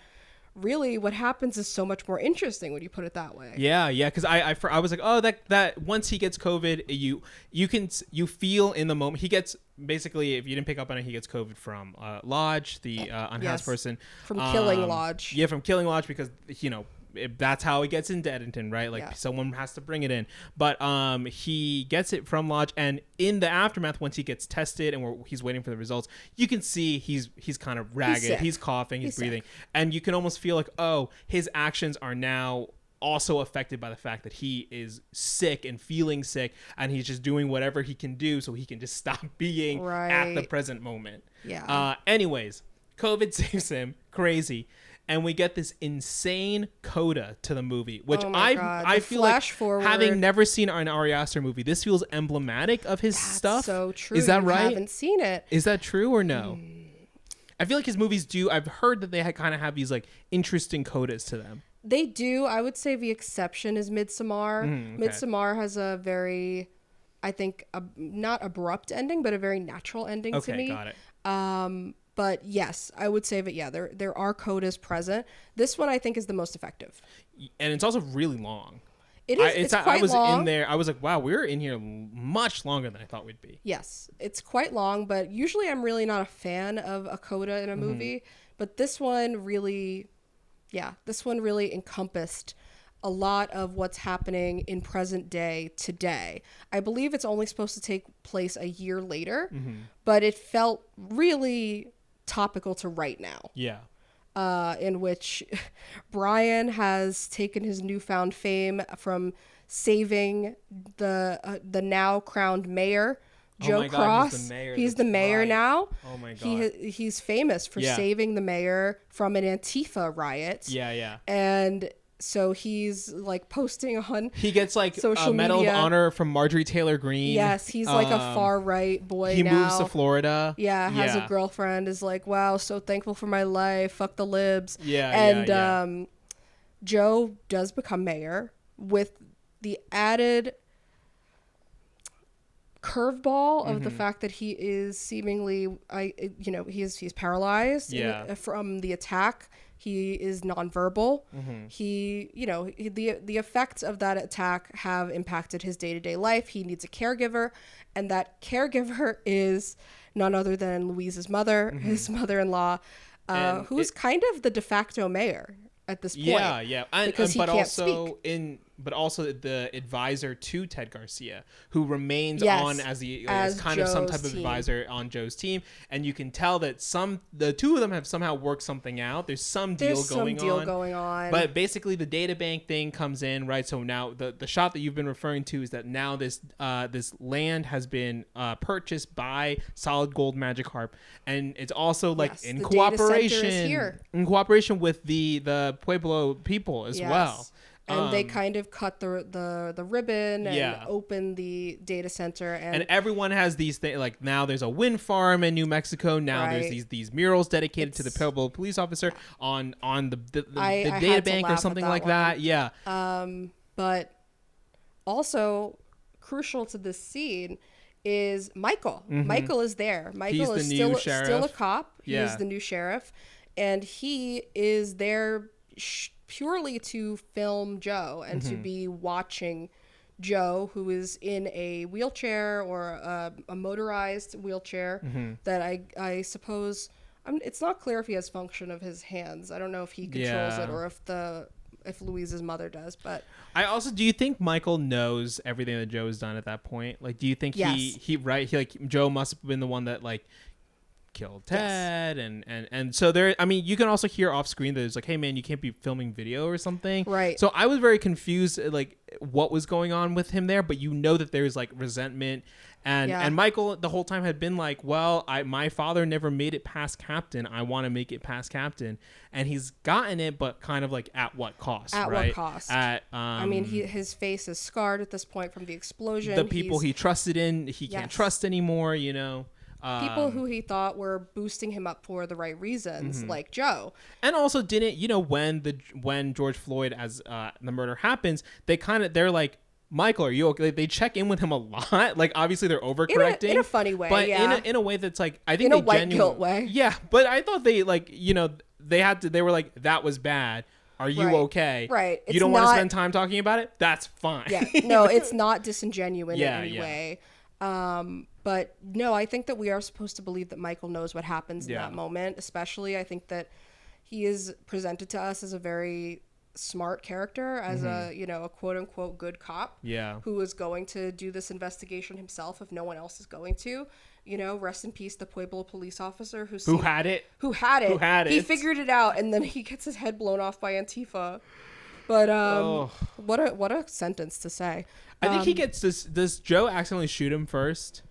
A: really what happens is so much more interesting when you put it that way.
B: Because I was like, oh, that once he gets COVID, you feel in the moment he gets, basically, if you didn't pick up on it, he gets COVID from Lodge, the unhoused person,
A: from killing Lodge.
B: From killing Lodge, because, you know, that's how it gets into Eddington, right? Like someone has to bring it in. But he gets it from Lodge, and in the aftermath, once he gets tested and he's waiting for the results, you can see he's kind of ragged, he's coughing, he's breathing, and you can almost feel like, oh, his actions are now also affected by the fact that he is sick and feeling sick, and he's just doing whatever he can do so he can just stop being at the present moment. Anyways, COVID saves him. Crazy. And we get this insane coda to the movie, which I feel like, having never seen an Ari Aster movie, this feels emblematic of his stuff.
A: So true.
B: Is that right? I
A: haven't seen it.
B: Is that true or no? I feel like his movies do. I've heard that they kind of have these like interesting codas to them.
A: They do. I would say the exception is Midsommar. Midsommar has a very, I think, not abrupt ending, but a very natural ending to me.
B: Okay, got it.
A: But yes, I would say that, there are codas present. This one I think is the most effective.
B: And it's also really long.
A: It's quite long.
B: In there. I was like, wow, we're in here much longer than I thought we'd be.
A: Yes, it's quite long, but usually I'm really not a fan of a coda in a movie. But this one really encompassed a lot of what's happening in present day today. I believe it's only supposed to take place a year later, but it felt really topical to right now. In which Brian has taken his newfound fame from saving the now crowned mayor, Joe Cross. He's the mayor now.
B: Oh my God.
A: He's famous for saving the mayor from an Antifa riot. And so he's like posting on
B: he gets like
A: social
B: a Medal
A: media.
B: of Honor from Marjorie Taylor Greene.
A: Yes, he's like a far right boy
B: he
A: now.
B: Moves to Florida.
A: Has a girlfriend, is like, wow, so thankful for my life, fuck the libs. Joe does become mayor with the added curveball of the fact that he is seemingly he's paralyzed from the attack. He is nonverbal. The effects of that attack have impacted his day-to-day life. He needs a caregiver, and that caregiver is none other than Ruiz's mother, his mother-in-law, who's kind of the de facto mayor at this point.
B: Because he can't speak. But also the advisor to Ted Garcia, who remains on as kind of some type of advisor on Joe's team. And you can tell that the two of them have somehow worked something out. There's some deal going on. But basically the data bank thing comes in, right? So now the shot that you've been referring to is that now this land has been purchased by Solid Gold Magic Harp. And it's also like in cooperation with the Pueblo people as well.
A: And they kind of cut the ribbon and open the data center.
B: And everyone has these things, like now there's a wind farm in New Mexico. Now there's these murals dedicated to the Pueblo police officer on the data bank or something like that. Yeah.
A: But also crucial to this scene is Michael. Michael is there. Michael is still a cop. He is the new sheriff. And he is there purely to film Joe and to be watching Joe, who is in a wheelchair or a motorized wheelchair that I suppose it's not clear if he has function of his hands. I don't know if he controls it or if the if Louise's mother does. But
B: do you think Michael knows everything that Joe has done at that point? Like, do you think he like Joe must have been the one that like killed Ted and so there, I mean, you can also hear off screen that it's like, hey man, you can't be filming video or something,
A: right?
B: So I was very confused like what was going on with him there, but you know that there's like resentment and Michael the whole time had been like, well, my father never made it past captain, I want to make it past captain, and he's gotten it, but kind of like at what cost?
A: What cost? I mean, his face is scarred at this point from the explosion.
B: The people he trusted in, he can't trust anymore, you know.
A: People who he thought were boosting him up for the right reasons, like Joe.
B: And also didn't, you know, when George Floyd as the murder happens, they're like, Michael, are you okay? They check in with him a lot. Like, obviously they're overcorrecting
A: in a funny way,
B: but in a way that's like, I think in a white guilt way. Yeah, but I thought they like, you know, they were like, that was bad. Are you okay?
A: Right.
B: You don't want to spend time talking about it? That's fine.
A: Yeah. No, it's not disingenuous in any way. But no, I think that we are supposed to believe that Michael knows what happens in that moment. Especially, I think that he is presented to us as a very smart character, as a, you know, a quote unquote good cop. Yeah. Who is going to do this investigation himself if no one else is going to. You know, rest in peace, the Pueblo police officer who had it. He figured it out, and then he gets his head blown off by Antifa. But what a sentence to say.
B: I think he gets this. Does Joe accidentally shoot him first?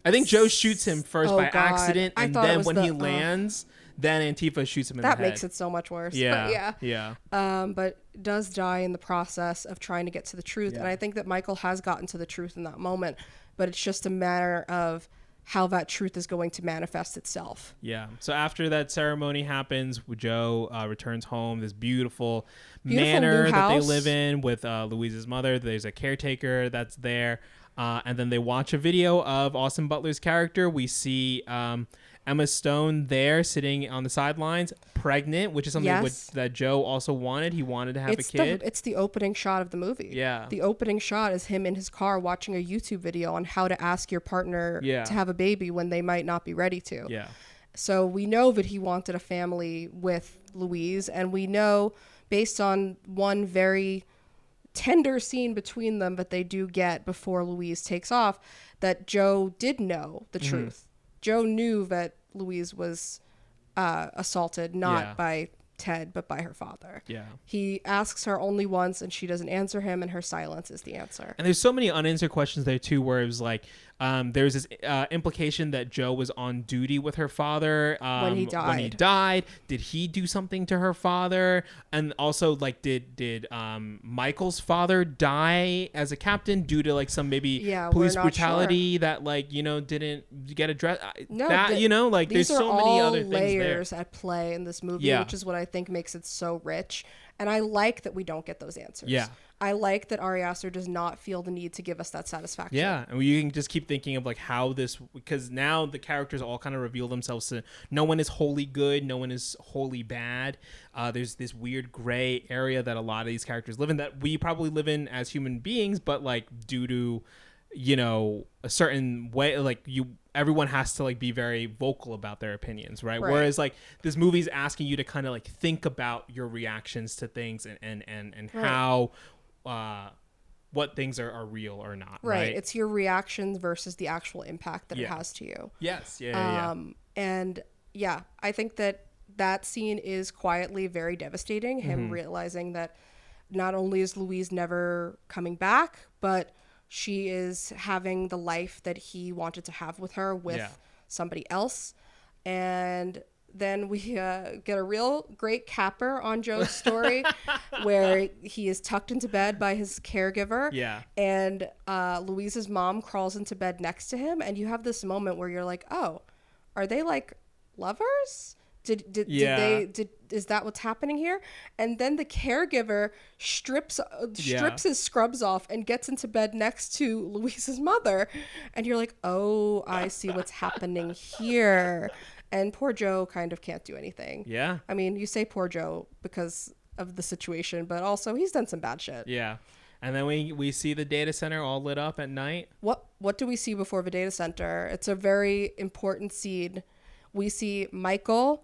B: I think Joe shoots him first by accident, and then when he lands, then Antifa shoots him in the head.
A: That makes it so much worse.
B: Yeah.
A: But does die in the process of trying to get to the truth. Yeah. And I think that Michael has gotten to the truth in that moment, but it's just a matter of how that truth is going to manifest itself.
B: Yeah. So after that ceremony happens, Joe returns home, this beautiful manor that they live in with Louise's mother. There's a caretaker that's there. And then they watch a video of Austin Butler's character. We see Emma Stone there sitting on the sidelines, pregnant, which is something that Joe also wanted. He wanted to have a kid.
A: It's the opening shot of the movie. Yeah. The opening shot is him in his car watching a YouTube video on how to ask your partner to have a baby when they might not be ready to. Yeah. So we know that he wanted a family with Louise, and we know based on one very tender scene between them that they do get before Louise takes off, that Joe did know the truth. Joe knew that Louise was assaulted not by Ted but by her father. Yeah. He asks her only once and she doesn't answer him, and her silence is the answer.
B: And there's so many unanswered questions there too, where it was like there's this implication that Joe was on duty with her father when he died. Did he do something to her father? And also, like, did Michael's father die as a captain due to like some police brutality that, like, you know, didn't get addressed? You know, like, there's so many other things
A: layers at play in this movie, which is what I think makes it so rich. And I like that we don't get those answers. Yeah. I like that Ari Aster does not feel the need to give us that satisfaction.
B: Yeah, and you can just keep thinking of like how this, because now the characters all kind of reveal themselves to, no one is wholly good, no one is wholly bad. There's this weird gray area that a lot of these characters live in, that we probably live in as human beings, but like due to, you know, a certain way, like everyone has to like be very vocal about their opinions, right? Whereas like this movie's asking you to kind of like think about your reactions to things and how what things are real or not. Right.
A: It's your reactions versus the actual impact that it has to you.
B: Yes.
A: And yeah, I think that scene is quietly very devastating. Him realizing that not only is Louise never coming back, but she is having the life that he wanted to have with her with somebody else. And then we get a real great capper on Joe's story where he is tucked into bed by his caregiver. Yeah. And Louise's mom crawls into bed next to him. And you have this moment where you're like, oh, are they like lovers? Is that what's happening here? And then the caregiver strips his scrubs off and gets into bed next to Louise's mother. And you're like, oh, I see what's happening here. And poor Joe kind of can't do anything. Yeah. I mean, you say poor Joe because of the situation, but also he's done some bad shit.
B: Yeah. And then we see the data center all lit up at night.
A: What do we see before the data center? It's a very important scene. We see Michael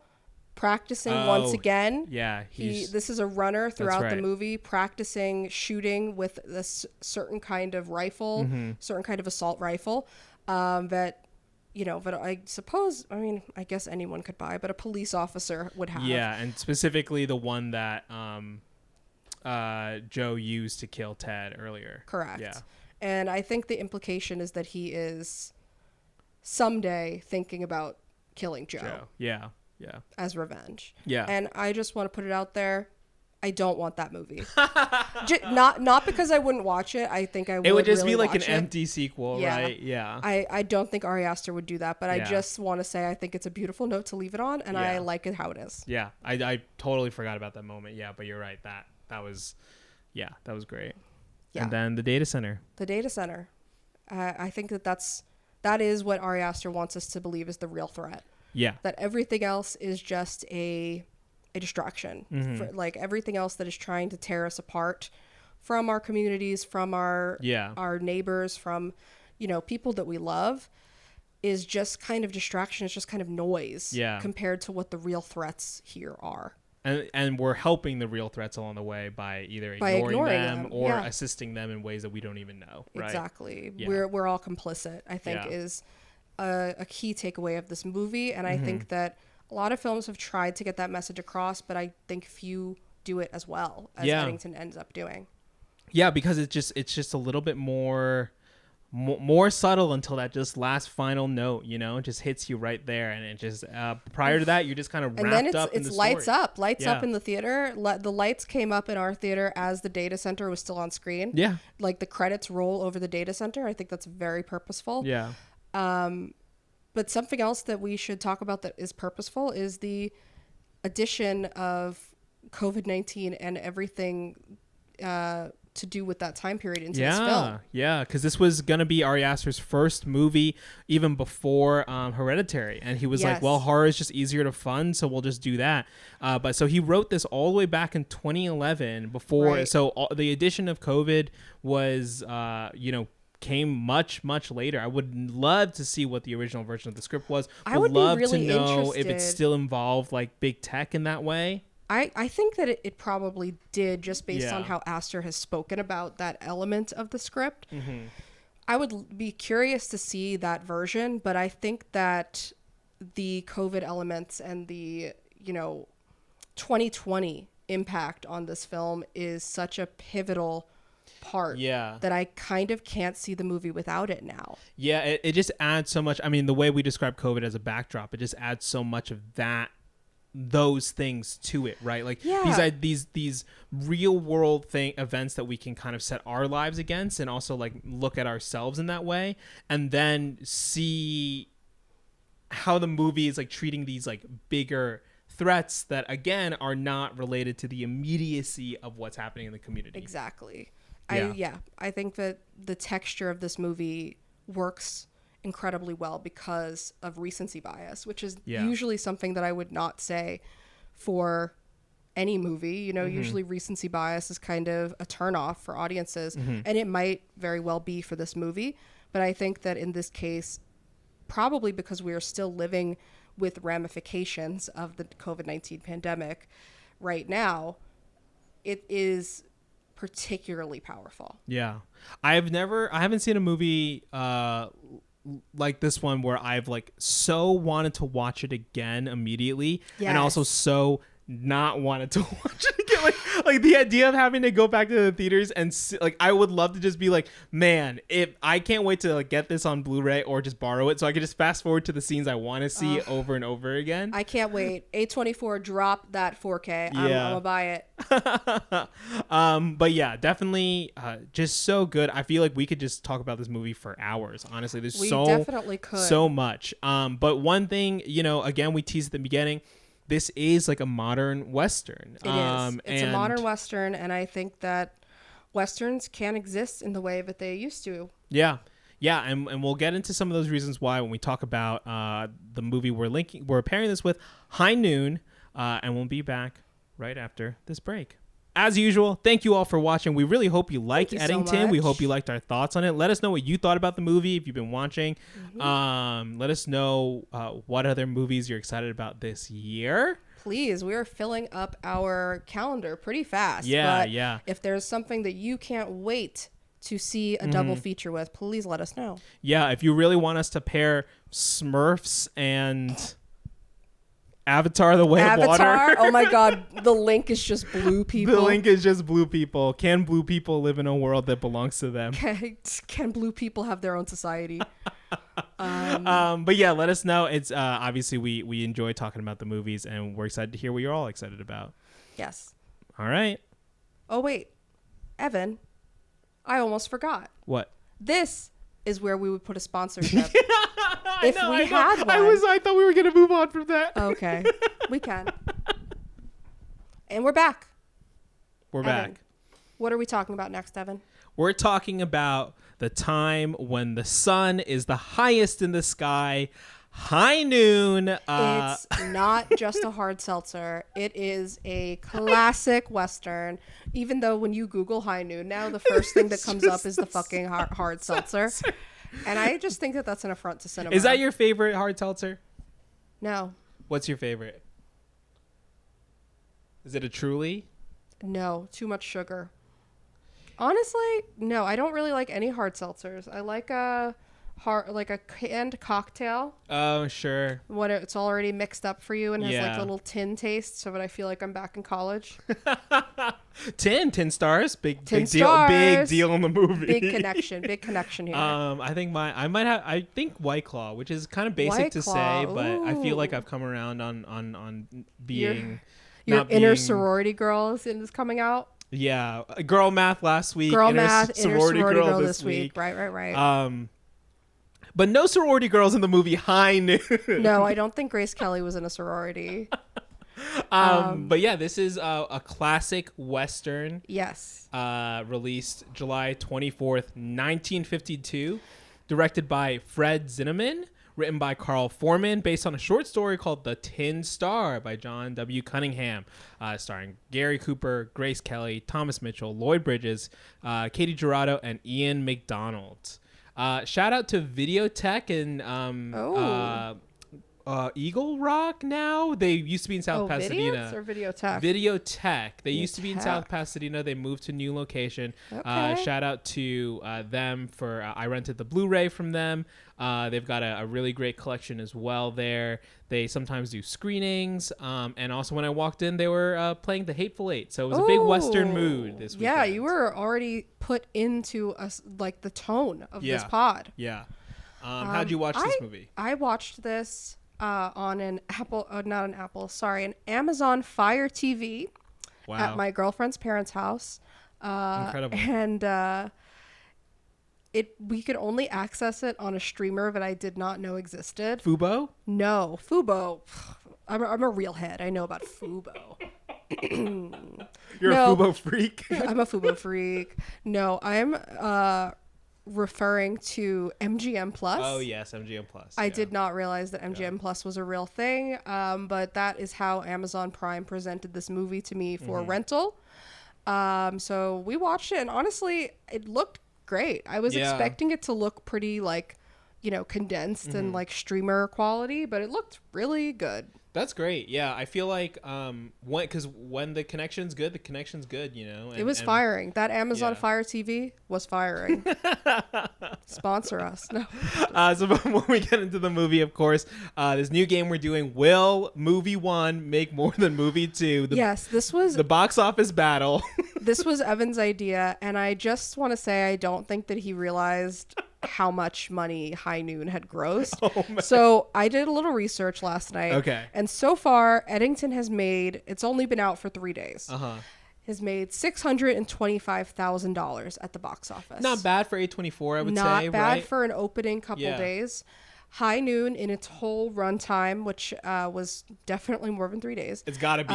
A: practicing once again.
B: Yeah.
A: This is a runner throughout the movie, practicing shooting with this certain kind of rifle, certain kind of assault rifle, that, you know, but I suppose, I mean, I guess anyone could buy, but a police officer would have.
B: Yeah, and specifically the one that Joe used to kill Ted earlier.
A: Correct.
B: Yeah.
A: And I think the implication is that he is someday thinking about killing Joe.
B: Yeah.
A: As revenge.
B: Yeah.
A: And I just want to put it out there. I don't want that movie. Not because I wouldn't watch it. I think I would.
B: It would just
A: really
B: be like an
A: it.
B: empty sequel, right? Yeah.
A: I don't think Ari Aster would do that, but I just want to say I think it's a beautiful note to leave it on, and I like it how it is.
B: Yeah. I totally forgot about that moment. Yeah, but you're right. That was great. Yeah. And then the data center.
A: The data center. I think that is what Ari Aster wants us to believe is the real threat.
B: Yeah.
A: That everything else is just a distraction. For, like, everything else that is trying to tear us apart from our communities, from our neighbors, from, you know, people that we love, is just kind of distraction. It's just kind of noise compared to what the real threats here are.
B: And we're helping the real threats along the way by either ignoring them or assisting them in ways that we don't even know. Right?
A: Exactly. Yeah. We're all complicit, I think, is a key takeaway of this movie. And I think that a lot of films have tried to get that message across, but I think few do it as well as Eddington ends up doing. Yeah,
B: because it's just a little bit more subtle until that just last final note, you know, it just hits you right there, and it just prior to that you're just kind of wrapped up in the story. And then it's lights up in the theater. The lights came up in our theater as the data center was still on screen. Yeah, like the credits roll over the data center. I think that's very purposeful. Yeah. But something else that we should talk about that is purposeful is the addition of COVID-19 and everything to do with that time period into this film. Yeah, because this was going to be Ari Aster's first movie even before Hereditary. And he was like, well, horror is just easier to fund, so we'll just do that. But so he wrote this all the way back in 2011 before. Right. So the addition of COVID was, came much later. I would love to see what the original version of the script was. I would love be really to know interested. If it still involved like big tech in that way. I think that it probably did, just based on how Aster has spoken about that element of the script. Mm-hmm. I would be curious to see that version, but I think that the COVID elements and the 2020 impact on this film is such a pivotal part that I kind of can't see the movie without it now. Yeah, it just adds so much. I mean, the way we describe COVID as a backdrop, it just adds so much of those things to it, right? Like these real world events that we can kind of set our lives against, and also like look at ourselves in that way, and then see how the movie is like treating these like bigger threats that again are not related to the immediacy of what's happening in the community. Exactly. I think that the texture of this movie works incredibly well because of recency bias, which is usually something that I would not say for any movie. Usually recency bias is kind of a turnoff for audiences, and it might very well be for this movie. But I think that in this case, probably because we are still living with ramifications of the COVID-19 pandemic right now, it is particularly powerful. Yeah. I haven't seen a movie like this one where I've like so wanted to watch it again immediately, and also so not wanted to watch it again. Like the idea of having to go back to the theaters and like, I would love to just be like, man, if I can't wait to like get this on Blu-ray or just borrow it so I could just fast forward to the scenes I want to see over and over again. I can't wait. A24, drop that 4K. I'm gonna buy it. But yeah, definitely just so good. I feel like we could just talk about this movie for hours. Honestly, we definitely could. So much. But one thing, again, we teased at the beginning, this is like a modern Western. It is. It's a modern Western, and I think that Westerns can exist in the way that they used to. Yeah. Yeah, and we'll get into some of those reasons why when we talk about the movie we're pairing this with, High Noon, and we'll be back right after this break. As usual, thank you all for watching. We really hope you liked Eddington. We hope you liked our thoughts on it. Let us know what you thought about the movie if you've been watching. Mm-hmm. Let us know what other movies you're excited about this year.
A: Please, we are filling up our calendar pretty fast.
B: Yeah,
A: but
B: yeah.
A: If there's something that you can't wait to see a double feature with, please let us know.
B: Yeah, if you really want us to pair Smurfs and Avatar: The Way of Water.
A: Oh my God, the link is just blue people.
B: The link is just blue people. Can blue people live in a world that belongs to them?
A: Can blue people have their own society?
B: But yeah, let us know. It's obviously we enjoy talking about the movies, and we're excited to hear what you're all excited about.
A: Yes.
B: All right.
A: Oh wait, Evan, I almost forgot.
B: What?
A: This is where we would put a sponsorship. If we had one.
B: I thought we were gonna move on from that.
A: Okay, we can. And we're back.
B: We're
A: Evan,
B: back.
A: What are we talking about next, Evan?
B: We're talking about the time when the sun is the highest in the sky. High noon.
A: It's not just a hard seltzer. It is a classic Western. Even though when you Google High Noon now, the first thing that comes up is the fucking hard seltzer. And I just think that that's an affront to cinema.
B: Is that your favorite hard seltzer?
A: No.
B: What's your favorite? Is it a Truly?
A: No, too much sugar. Honestly, no, I don't really like any hard seltzers. I like a canned cocktail.
B: Oh, sure.
A: When it's already mixed up for you and has like
B: Yeah.
A: a little tin taste, so that I feel like I'm back in college.
B: 10 stars. Big
A: 10
B: deal.
A: stars.
B: Big deal in the movie.
A: Big connection here.
B: I think White Claw, which is kind of basic
A: White
B: to
A: Claw,
B: say, but I feel like
A: ooh.
B: I've come around on being
A: Your
B: not
A: inner
B: being-
A: sorority girls is coming out.
B: Yeah, girl math last week.
A: Girl
B: inner
A: math, inner
B: sorority
A: girl
B: this
A: week. Right.
B: But no sorority girls in the movie High Noon.
A: No, I don't think Grace Kelly was in a sorority.
B: But yeah, this is a classic Western.
A: Yes.
B: Released July 24th, 1952. Directed by Fred Zinnemann. Written by Carl Foreman, based on a short story called The Tin Star by John W. Cunningham, starring Gary Cooper, Grace Kelly, Thomas Mitchell, Lloyd Bridges, Katie Jurado, and Ian McDonald. Shout out to Videotech and Eagle Rock now. They used to be in South Pasadena.
A: Videos or Videotech?
B: Videotech. They used to be in South Pasadena. They moved to a new location.
A: Okay.
B: Shout out to them for I rented the Blu-ray from them. They've got a really great collection as well there. They sometimes do screenings. And also when I walked in, they were playing The Hateful Eight. So it was a big Western mood this weekend.
A: Yeah, you were already put into the tone of this pod.
B: Yeah. How'd you watch this movie?
A: I watched this on an Amazon Fire TV at my girlfriend's parents' house.
B: Incredible.
A: And we could only access it on a streamer that I did not know existed.
B: Fubo?
A: No, Fubo. I'm a real head. I know about Fubo.
B: You're a Fubo freak?
A: I'm a Fubo freak. No, I'm referring to MGM Plus.
B: Oh yes, MGM Plus.
A: I did not realize that MGM Plus was a real thing, but that is how Amazon Prime presented this movie to me for rental. So we watched it, and honestly, it looked great. I was expecting it to look pretty condensed and like streamer quality, but it looked really good.
B: That's great. Yeah, I feel like when the connection's good, the connection's good, And,
A: it was firing. That Amazon Fire TV was firing. Sponsor us. No.
B: So when we get into the movie, of course, this new game we're doing, will movie 1 make more than movie 2?
A: Yes, this was
B: the box office battle.
A: This was Evan's idea, and I just want to say I don't think that he realized how much money High Noon had grossed. So I did a little research last night.
B: Okay.
A: And so far, Eddington has made, it's only been out for 3 days. Has made $625,000 at the box office.
B: Not bad for A24, I would say.
A: Not bad
B: right?
A: for an opening couple days. High Noon in its whole runtime, which was definitely more than 3 days.
B: It's got to be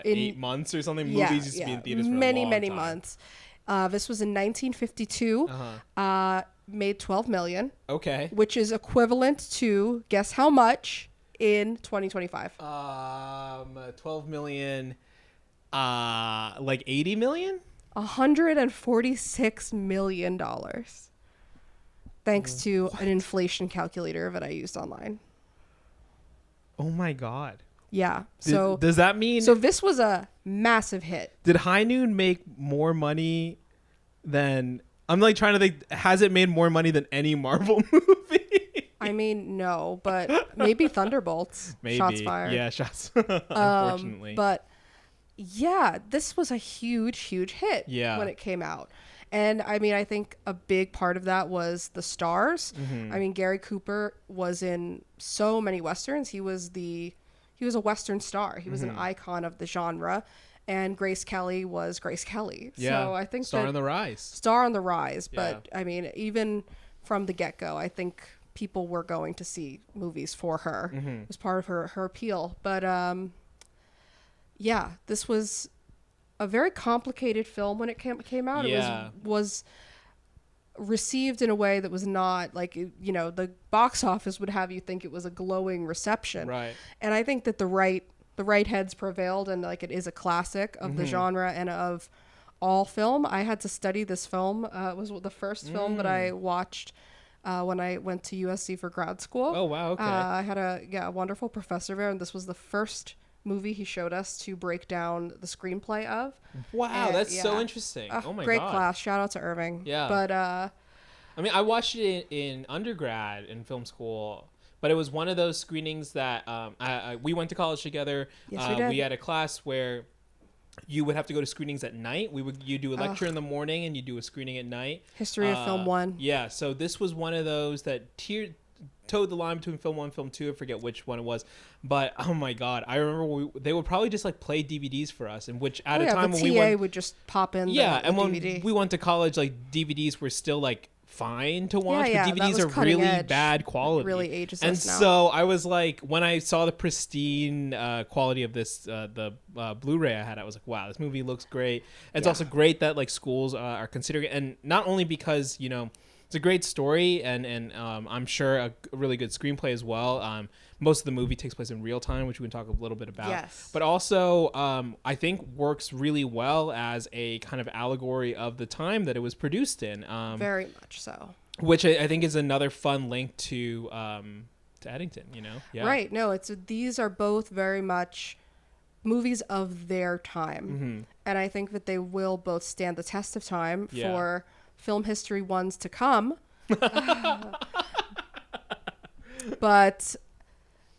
B: 8 months or something? Movies used to be in theaters for a long time.
A: Months. This was in 1952. Made $12 million.
B: Okay.
A: Which is equivalent to, guess how much in 2025?
B: 12 million, like 80 million?
A: $146 million. Thanks to an inflation calculator that I used online.
B: Oh my God.
A: Yeah.
B: Does that mean...
A: So this was a massive hit.
B: Did High Noon make more money than... I'm like trying to think, has it made more money than any Marvel movie?
A: I mean, no, but maybe Thunderbolts.
B: Maybe.
A: Shots fired.
B: Yeah, shots. Unfortunately.
A: But yeah, this was a huge hit when it came out. And I mean, I think a big part of that was the stars. I mean, Gary Cooper was in so many Westerns. He was a Western star. He was an icon of the genre. And Grace Kelly was Grace Kelly.
B: Yeah.
A: So I think
B: Star on the rise.
A: Star on the rise. But I mean, even from the get-go, I think people were going to see movies for her. It was part of her appeal. But yeah, this was a very complicated film when it came out.
B: Yeah.
A: It was received in a way that was not like, you know, the box office would have you think it was a glowing reception.
B: Right.
A: And I think that the right heads prevailed, and like it is a classic of the genre and of all film. I had to study this film. It was the first film that I watched when I went to USC for grad school.
B: Oh, wow. Okay.
A: I had a wonderful professor there, and this was the first movie he showed us to break down the screenplay of.
B: Wow, and, that's so interesting. Oh my
A: great
B: God.
A: class. Shout out to Irving.
B: Yeah.
A: But
B: I mean, I watched it in undergrad in film school, but it was one of those screenings that we went to college together.
A: Yes, we did.
B: We had a class where you would have to go to screenings at night. You do a lecture in the morning and you do a screening at night.
A: History of Film 1.
B: Yeah, so this was one of those that towed the line between film 1 and film 2. I forget which one it was, but oh my God, I remember they would probably just like play DVDs for us, and which at a time when we
A: would just pop in
B: and when
A: DVD.
B: we went to college, like DVDs were still like fine to watch, but DVDs are really
A: edge.
B: bad quality.
A: It really ages
B: and
A: us now.
B: so I was like, when I saw the pristine quality of this, the Blu-ray I had, I was like, wow, this movie looks great. It's also great that like schools are considering it, and not only because, you know, it's a great story and I'm sure a really good screenplay as well. Most of the movie takes place in real time, which we can talk a little bit about.
A: Yes.
B: But also, I think works really well as a kind of allegory of the time that it was produced in.
A: Very much so.
B: Which I think is another fun link to Eddington, you know? Yeah.
A: Right. No, these are both very much movies of their time. And I think that they will both stand the test of time for film history ones to come. But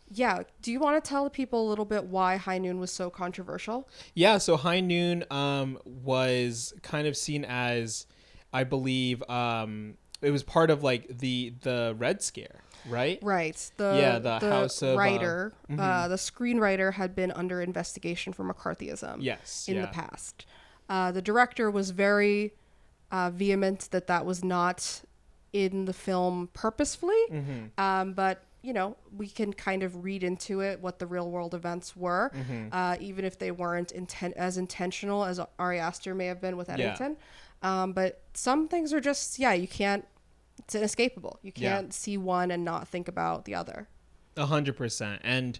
A: yeah, do you want to tell the people a little bit why High Noon was so controversial?
B: Yeah, so High Noon was kind of seen as, I believe, it was part of like the Red Scare, right?
A: Right.
B: The house of
A: writer, the screenwriter had been under investigation for McCarthyism.
B: Yes,
A: in the past. The director was very vehement that was not in the film purposefully, but you know, we can kind of read into it what the real world events were, even if they weren't as intentional as Ari Aster may have been with Eddington. But some things are just, it's inescapable. You can't see one and not think about the other.
B: 100%. And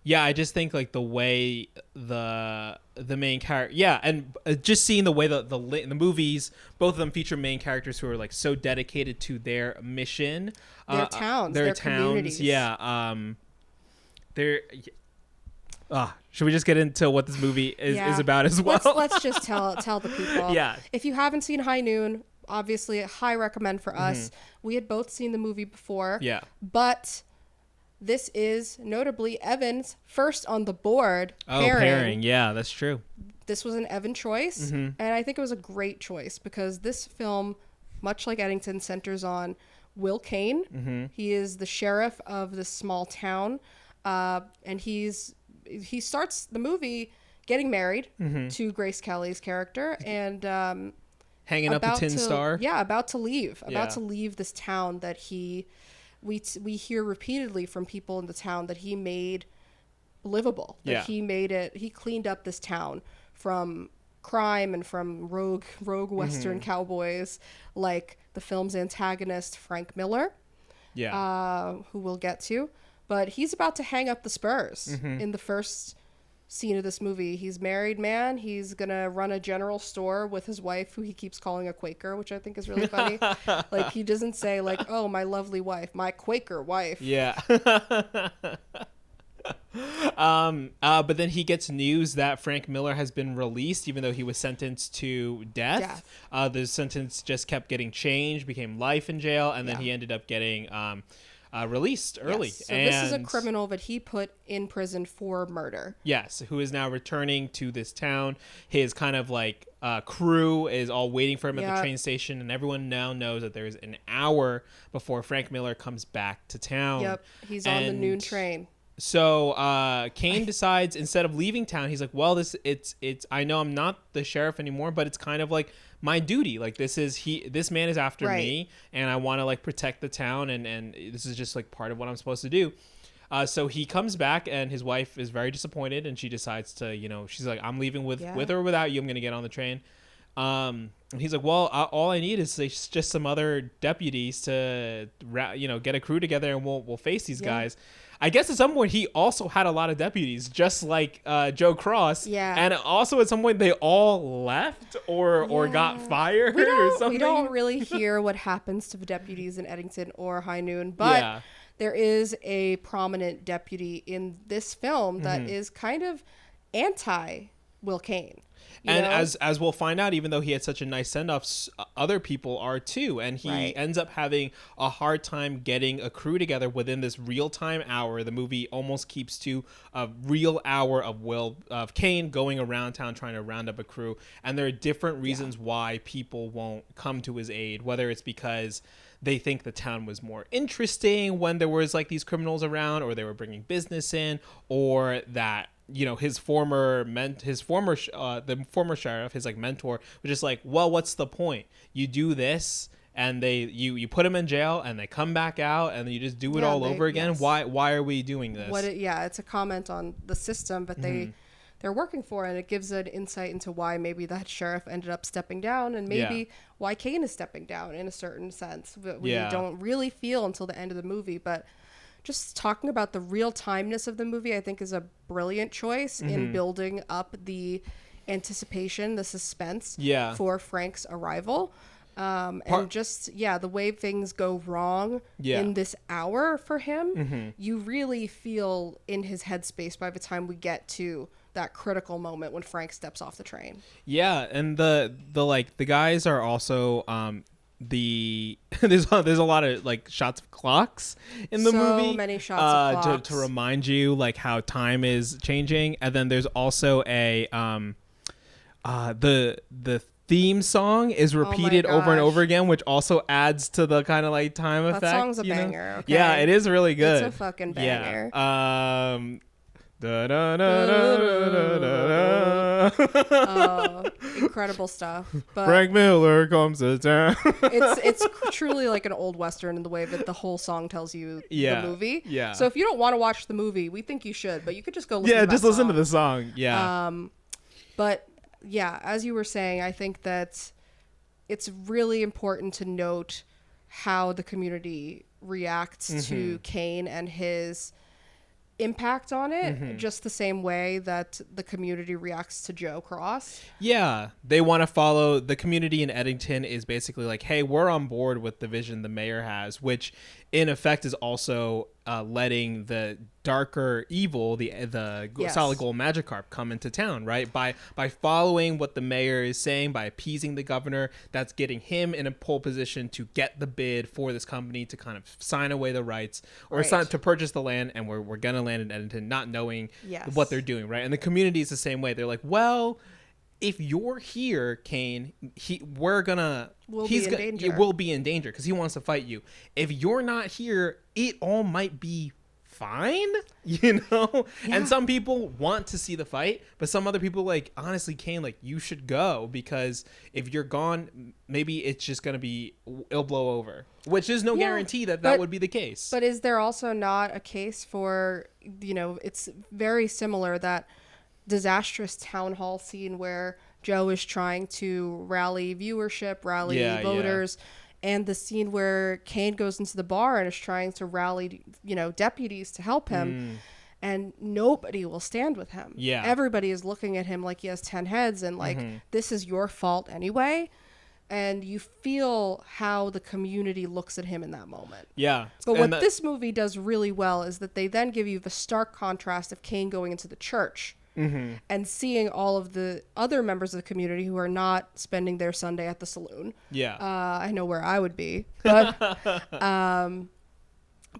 B: yeah, I just think like the way the main character, and just seeing the way the movies, both of them feature main characters who are like so dedicated to their mission,
A: their towns, their communities.
B: Should we just get into what this movie is about as well?
A: Let's just tell the people.
B: Yeah.
A: If you haven't seen High Noon, obviously a high recommend for us. We had both seen the movie before.
B: Yeah.
A: But this is notably Evan's first on the board
B: pairing. Yeah, that's true.
A: This was an Evan choice, and I think it was a great choice because this film, much like Eddington, centers on Will Kane. He is the sheriff of this small town, and he starts the movie getting married to Grace Kelly's character and
B: hanging up the tin star.
A: Yeah, about to leave this town that we hear repeatedly from people in the town that he made livable. That he cleaned up this town from crime and from rogue Western cowboys like the film's antagonist Frank Miller, who we'll get to. But he's about to hang up the spurs in the first scene of this movie. He's married man. He's gonna run a general store with his wife, who he keeps calling a Quaker, which I think is really funny. Like, he doesn't say like, "Oh, my lovely wife," my Quaker wife.
B: Yeah. But then he gets news that Frank Miller has been released, even though he was sentenced to death. The sentence just kept getting changed, became life in jail, and then he ended up getting released early.
A: Yes. So this is a criminal that he put in prison for murder.
B: Yes, who is now returning to this town. His kind of like crew is all waiting for him at the train station, and everyone now knows that there's an hour before Frank Miller comes back to town.
A: Yep, he's on the noon train.
B: So Kane decides, instead of leaving town, he's like, well, it's I know I'm not the sheriff anymore, but it's kind of like my duty. Like this man is after me, and I want to like protect the town, and this is just like part of what I'm supposed to do. So he comes back, and his wife is very disappointed, and she decides to, she's like, I'm leaving with or without you. I'm going to get on the train. And he's like, well, all I need is just some other deputies to, get a crew together, and we'll face these guys. I guess at some point he also had a lot of deputies, just like Joe Cross. Yeah. And also at some point they all left or got fired or something.
A: We don't really hear what happens to the deputies in Eddington or High Noon, but there is a prominent deputy in this film that is kind of anti-Will Kane.
B: And as we'll find out, even though he had such a nice send-off, other people are too. And he ends up having a hard time getting a crew together within this real-time hour. The movie almost keeps to a real hour of Kane going around town trying to round up a crew. And there are different reasons why people won't come to his aid, whether it's because they think the town was more interesting when there was like these criminals around, or they were bringing business in, or that the former sheriff, his like mentor, was just like, well, what's the point? You do this, and you put them in jail, and they come back out, and you just do it all over again. Yes. Why are we doing this?
A: It's a comment on the system, but they're working for it, and it gives an insight into why maybe that sheriff ended up stepping down, and maybe why Kane is stepping down in a certain sense. But we don't really feel until the end of the movie, but just talking about the real timeness of the movie, I think, is a brilliant choice in building up the anticipation, the suspense for Frank's arrival. And just, the way things go wrong in this hour for him, you really feel in his headspace by the time we get to that critical moment when Frank steps off the train. Yeah,
B: and the guys are also there's a lot of like shots of clocks in the movie.
A: So many shots of clocks
B: to remind you like how time is changing. And then there's also a the theme song is repeated over and over again, which also adds to the kind of like time effect.
A: That song's a banger. Okay?
B: Yeah, it is really good.
A: It's a fucking banger. Incredible stuff. But
B: Frank Miller comes to town.
A: it's truly like an old Western in the way that the whole song tells you the movie. Yeah. So if you don't want to watch the movie, we think you should, but you could just go listen to that
B: listen to the song. Yeah.
A: But as you were saying, I think that it's really important to note how the community reacts to Kane and his impact on it, just the same way that the community reacts to Joe Cross.
B: Yeah, they want to follow. The community in Eddington is basically like, hey, we're on board with the vision the mayor has, which in effect is also letting the darker evil, the solid gold Magikarp, come into town, right? By following what the mayor is saying, by appeasing the governor, that's getting him in a pole position to get the bid for this company to kind of sign away the rights or sign to purchase the land, and we're gonna land in Eddington, not knowing what they're doing, right? And the community is the same way. They're like, well, if you're here, Kane, we'll be in danger because he wants to fight you. If you're not here, it all might be fine, And some people want to see the fight, but some other people like, honestly, Kane, like, you should go, because if you're gone, maybe it's just gonna be, it'll blow over, which is no guarantee that would be the case.
A: But is there also not a case for, it's very similar, that disastrous town hall scene where Joe is trying to rally viewership, rally voters, and the scene where Kane goes into the bar and is trying to rally, deputies to help him, and nobody will stand with him. Yeah. Everybody is looking at him like he has 10 heads and like, this is your fault anyway. and you feel how the community looks at him in that moment.
B: Yeah.
A: But what this movie does really well is that they then give you the stark contrast of Kane going into the church and seeing all of the other members of the community who are not spending their Sunday at the saloon.
B: Yeah.
A: I know where I would be. But,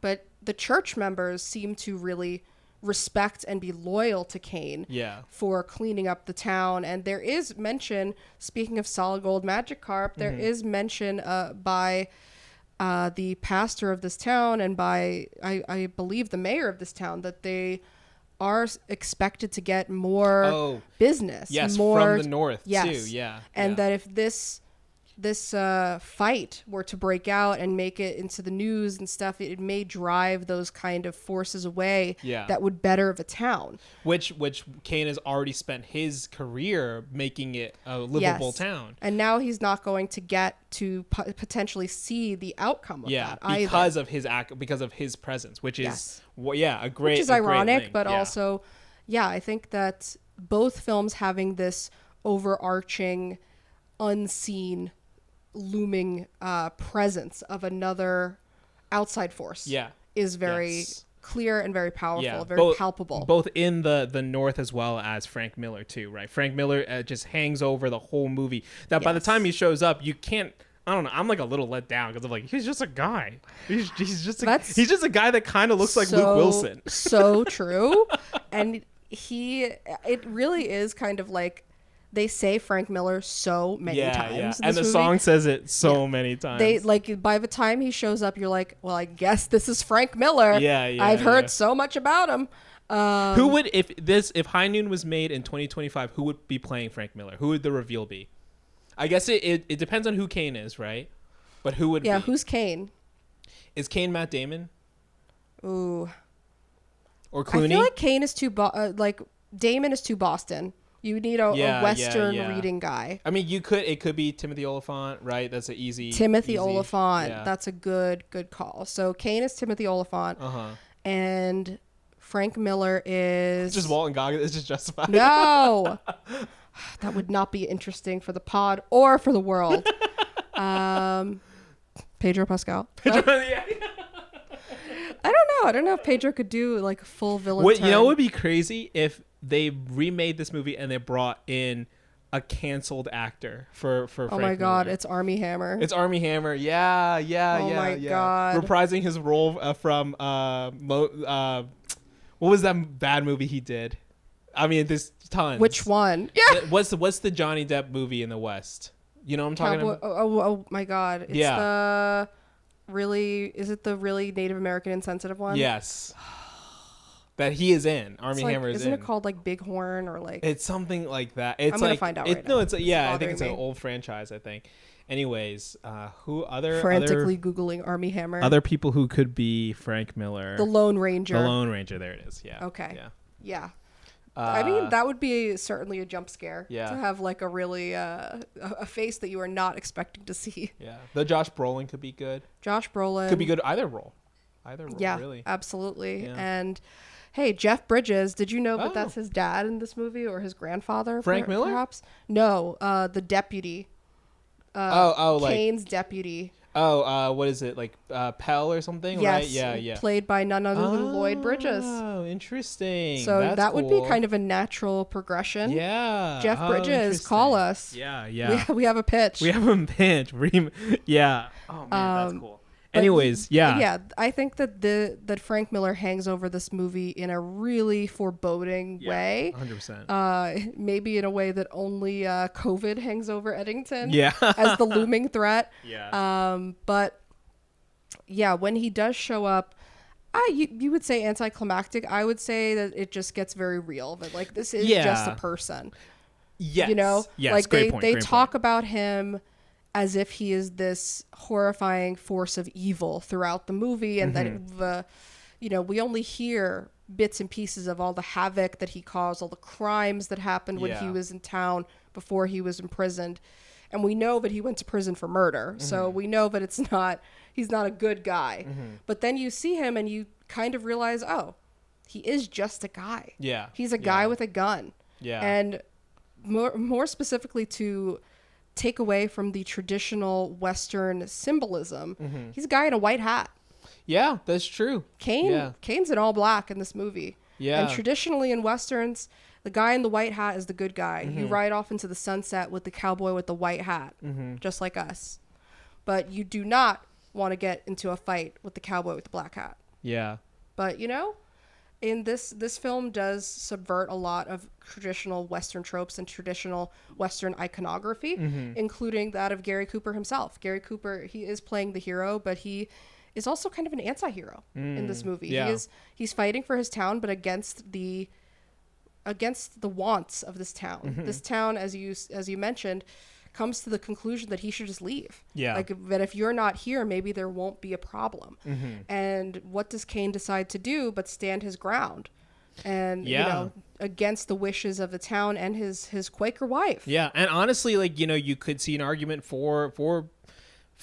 A: but the church members seem to really respect and be loyal to Kane for cleaning up the town. And there is mention, speaking of solid gold Magikarp, there is mention by the pastor of this town and by, I believe, the mayor of this town, that they are expected to get more business.
B: Yes,
A: more,
B: from the north too. Yeah.
A: And that if this fight were to break out and make it into the news and stuff, it may drive those kind of forces away that would better the town.
B: Which Kane has already spent his career making it a livable town.
A: And now he's not going to get to potentially see the outcome of that either. Because of his presence, which is a great, which is ironic, but also, I think that both films having this overarching, unseen, looming presence of another outside force is very clear and very powerful, very palpable.
B: Both in the north as well as Frank Miller too, right? Frank Miller just hangs over the whole movie. That by the time he shows up, you can't. I don't know. I'm like a little let down because I'm like, he's just a guy. He's just a guy that kind of looks like Luke Wilson.
A: So true, and it really is kind of like. They say Frank Miller so many times.
B: And the song says it so many times.
A: They by the time he shows up, you're like, well, I guess this is Frank Miller. I've heard so much about him.
B: Who would if High Noon was made in 2025? Who would be playing Frank Miller? Who would the reveal be? I guess it depends on who Kane is, right? But who would?
A: Yeah, who's Kane?
B: Is Kane Matt Damon?
A: Ooh.
B: Or Clooney?
A: I feel like Kane is too Damon is too Boston. You need a Western reading guy.
B: I mean, it could be Timothy Olyphant, right? That's an easy.
A: Oliphant. Yeah. That's a good call. So Kane is Timothy Olyphant. And Frank Miller is.
B: It's just Walton Goggins. It's just Justified.
A: No. That would not be interesting for the pod or for the world. Pedro Pascal. I don't know if Pedro could do like a full villain turn.
B: You know what would be crazy if they remade this movie and they brought in a canceled actor for Frank
A: Oh my God,
B: Miller.
A: It's Armie Hammer.
B: It's Armie Hammer. Yeah.
A: Oh my God.
B: Reprising his role from what was that bad movie he did? I mean, there's tons.
A: Which one? Yeah.
B: What's the Johnny Depp movie in the West? You know what I'm talking about?
A: Oh my God. It's the really Native American insensitive one?
B: Yes. That he is in. Armie Hammer is in.
A: Isn't it called like Bighorn or like?
B: It's something like that. It's
A: I'm gonna find out right now.
B: No, it's I think it's an old franchise. I think. Anyways, who other
A: frantically googling Armie Hammer?
B: Other people who could be Frank Miller.
A: The Lone Ranger.
B: The Lone Ranger. There it is. Yeah.
A: Okay. Yeah. I mean, that would be certainly a jump scare.
B: Yeah.
A: To have like a really a face that you are not expecting to see.
B: Yeah. The Josh Brolin could be good.
A: Josh Brolin
B: could be good either role.
A: Yeah,
B: really.
A: Absolutely. Yeah. And hey, Jeff Bridges, did you know that that's his dad in this movie or his grandfather?
B: Frank Miller?
A: Perhaps? No, the deputy. Kane's deputy.
B: What is it? Like Pell or something,
A: yes,
B: right? Yeah.
A: Played by none other than Lloyd Bridges.
B: Oh, interesting.
A: So
B: that's
A: that
B: cool.
A: would be kind of a natural progression.
B: Yeah.
A: Jeff Bridges, call us.
B: Yeah.
A: We have a pitch.
B: Yeah. Oh man, that's cool. Anyways,
A: yeah, I think that Frank Miller hangs over this movie in a really foreboding way.
B: 100%.
A: Maybe in a way that only COVID hangs over Eddington.
B: Yeah.
A: As the looming threat.
B: Yeah.
A: But yeah, when he does show up, you would say anticlimactic. I would say that it just gets very real. But like this is just a person.
B: Yes.
A: You know,
B: yes,
A: like they
B: great
A: talk
B: point.
A: about him as if he is this horrifying force of evil throughout the movie, and that we only hear bits and pieces of all the havoc that he caused, all the crimes that happened when he was in town before he was imprisoned, and we know that he went to prison for murder. So we know that he's not a good guy. But then you see him and you kind of realize, oh, he is just a guy.
B: Yeah,
A: he's a guy with a gun.
B: Yeah,
A: and more specifically to take away from the traditional Western symbolism, he's a guy in a white hat.
B: Yeah, that's true.
A: Kane's in all black in this movie.
B: Yeah.
A: And traditionally in Westerns, the guy in the white hat is the good guy. You ride off into the sunset with the cowboy with the white hat, just like us. But you do not want to get into a fight with the cowboy with the black hat.
B: Yeah.
A: But, in this film does subvert a lot of traditional Western tropes and traditional Western iconography, including that of Gary Cooper himself. Gary Cooper, he is playing the hero, but he is also kind of an anti-hero in this movie.
B: Yeah.
A: He's fighting for his town, but against the wants of this town. This town, as you mentioned, comes to the conclusion that he should just leave.
B: Yeah.
A: Like, that if you're not here, maybe there won't be a problem. And what does Kane decide to do but stand his ground? And, against the wishes of the town and his Quaker wife.
B: Yeah. And honestly, like, you could see an argument for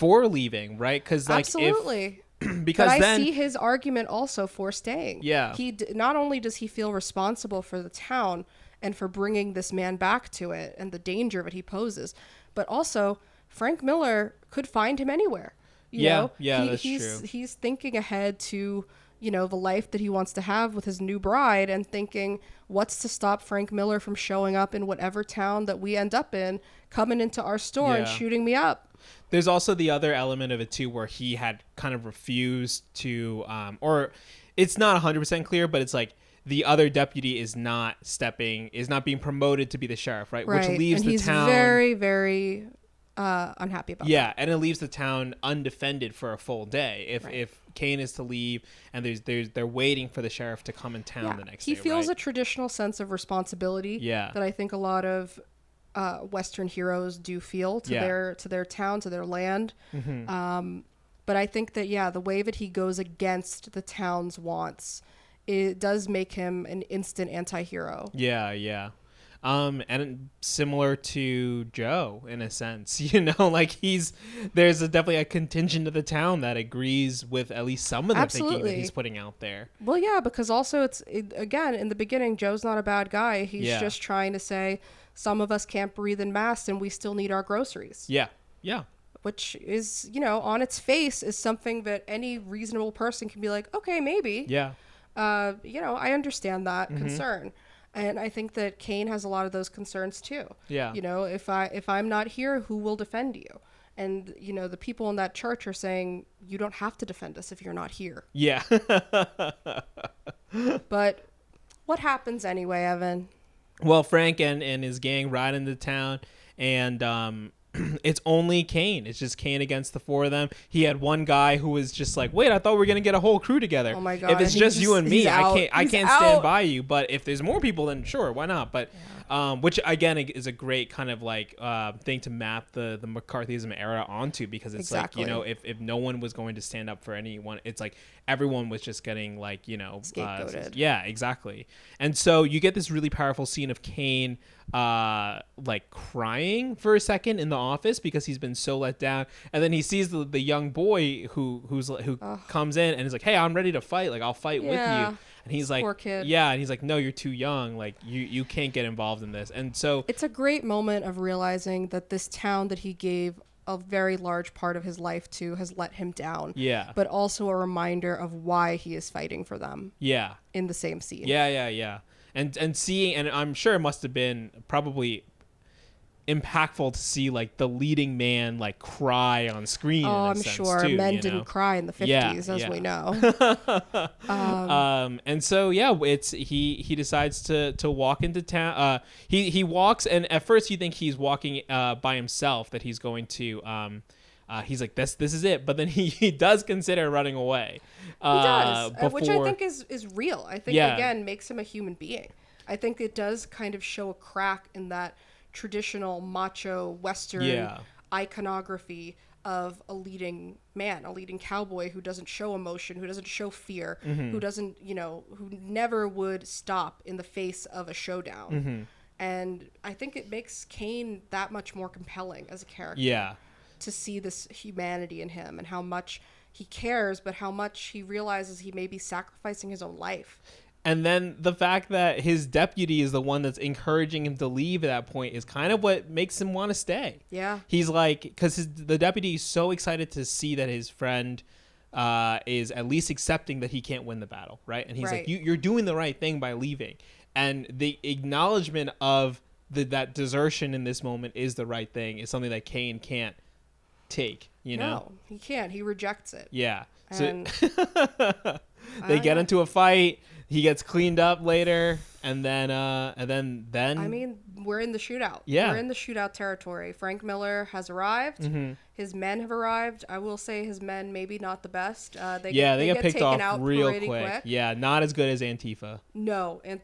B: leaving, right? Because, like,
A: absolutely.
B: Because
A: but I see his argument also for staying.
B: Yeah.
A: Not only does he feel responsible for the town and for bringing this man back to it and the danger that he poses, but also Frank Miller could find him anywhere.
B: That's true.
A: He's thinking ahead to, the life that he wants to have with his new bride, and thinking, what's to stop Frank Miller from showing up in whatever town that we end up in, coming into our store and shooting me up.
B: There's also the other element of it too, where he had kind of refused to, or it's not 100% clear, but it's like the other deputy is not being promoted to be the sheriff, right? Which leaves the town
A: very, very unhappy about that.
B: Yeah, and it leaves the town undefended for a full day. If Kane is to leave, and they're waiting for the sheriff to come in town the next day.
A: He feels a traditional sense of responsibility that I think a lot of Western heroes do feel to their town, to their land. But I think that the way that he goes against the town's wants, it does make him an instant anti-hero.
B: And similar to Joe in a sense, like there's definitely a contingent of the town that agrees with at least some of the thinking that he's putting out there.
A: Well, yeah, because also again, in the beginning, Joe's not a bad guy. He's just trying to say some of us can't breathe in masks and we still need our groceries. Yeah. Which is, on its face is something that any reasonable person can be like, okay, maybe. I understand that concern. And I think that Kane has a lot of those concerns too. If I'm not here, who will defend you? And, the people in that church are saying, you don't have to defend us if you're not here. But what happens anyway, Evan?
B: Well, Frank and his gang ride into town, and it's only Kane. It's just Kane against the four of them. He had one guy who was just like, wait, I thought we were going to get a whole crew together.
A: Oh my God.
B: If it's just you and me, I can't stand by you. But if there's more people, then sure, why not? But which again is a great kind of like thing to map the McCarthyism era onto, because it's like, if no one was going to stand up for anyone, it's like everyone was just getting like,
A: scapegoated.
B: Yeah, exactly. And so you get this really powerful scene of Kane like crying for a second in the office because he's been so let down, and then he sees the young boy who comes in and is like, hey, I'm ready to fight, like I'll fight with you, and he's like,
A: poor kid.
B: and he's like, no, you're too young, like you can't get involved in this. And so
A: it's a great moment of realizing that this town that he gave a very large part of his life to has let him down, but also a reminder of why he is fighting for them in the same scene. And seeing, and I'm sure it must have been probably impactful to see like the leading man like cry on screen. I'm sure
B: too,
A: men didn't cry in the 50s, as we know.
B: And so it's he decides to walk into town. He walks, and at first you think he's walking by himself, that he's going to he's like, this is it, but then he does consider running away.
A: He does, which I think is real. I think again makes him a human being. I think it does kind of show a crack in that traditional macho Western iconography of a leading man, a leading cowboy who doesn't show emotion, who doesn't show fear, who doesn't, who never would stop in the face of a showdown. And I think it makes Kane that much more compelling as a character. To see this humanity in him and how much he cares, but how much he realizes he may be sacrificing his own life.
B: And then the fact that his deputy is the one that's encouraging him to leave at that point is kind of what makes him want to stay.
A: Yeah.
B: He's like, because the deputy is so excited to see that his friend is at least accepting that he can't win the battle, right? And he's like, you're doing the right thing by leaving. And the acknowledgement of that desertion in this moment is the right thing is something that Kane can't take, you know?
A: No, he can't. He rejects it.
B: Yeah.
A: And
B: So they get into a fight. He gets cleaned up later, and then I
A: mean, we're in the shootout.
B: Yeah,
A: we're in the shootout territory. Frank Miller has arrived.
B: Mm-hmm.
A: His men have arrived. I will say his men maybe not the best. They
B: get picked off
A: out
B: real quick. Yeah, not as good as Antifa.
A: No, and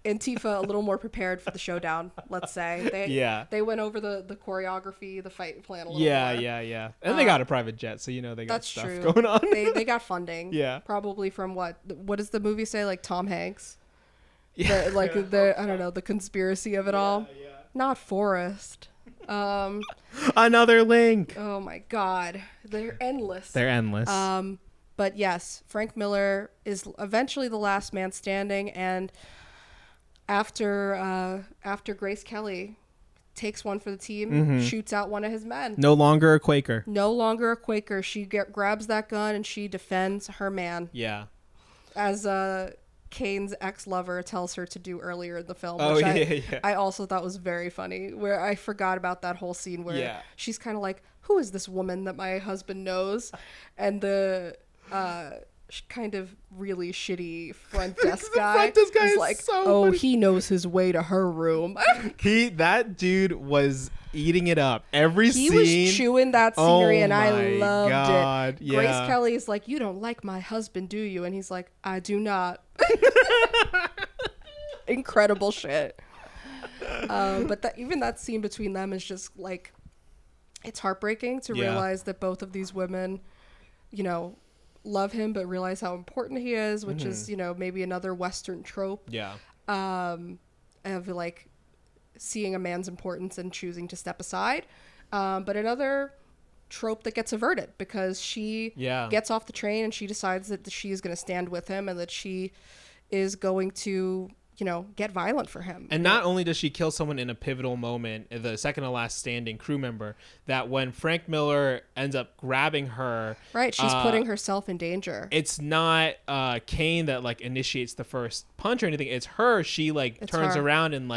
A: Antifa a little more prepared for the showdown. Let's say they went over the choreography, the fight plan a little more.
B: Yeah. And they got a private jet, so they got stuff
A: true.
B: going on.
A: They got funding.
B: Yeah,
A: probably from what does the movie say? Like Tom Hanks.
B: Yeah,
A: I don't know, the conspiracy of it all. Yeah. Not Forrest.
B: Another link.
A: Oh my God, they're endless. But yes, Frank Miller is eventually the last man standing, and after Grace Kelly takes one for the team, shoots out one of his men.
B: No longer a Quaker.
A: She grabs that gun and she defends her man.
B: Yeah.
A: As Kane's ex-lover tells her to do earlier in the film.
B: Oh,
A: Which I also thought was very funny, where I forgot about that whole scene where she's kind of like, who is this woman that my husband knows? And the kind of really shitty front desk guy is like, so funny. He knows his way to her room.
B: That dude was eating it up. He
A: was chewing that scenery, and I loved it.
B: Yeah.
A: Grace Kelly's like, you don't like my husband, do you? And he's like, I do not. Incredible shit. But even that scene between them is just like, it's heartbreaking to realize that both of these women, love him, but realize how important he is, which is, maybe another Western trope.
B: Yeah.
A: Of like seeing a man's importance and choosing to step aside. But another trope that gets averted because she gets off the train and she decides that she is going to stand with him and that she is going to, get violent for him.
B: And not only does she kill someone in a pivotal moment, the second to last standing crew member, that when Frank Miller ends up grabbing her,
A: right, she's putting herself in danger.
B: It's not Kane that like initiates the first punch or anything. It's her. She turns around and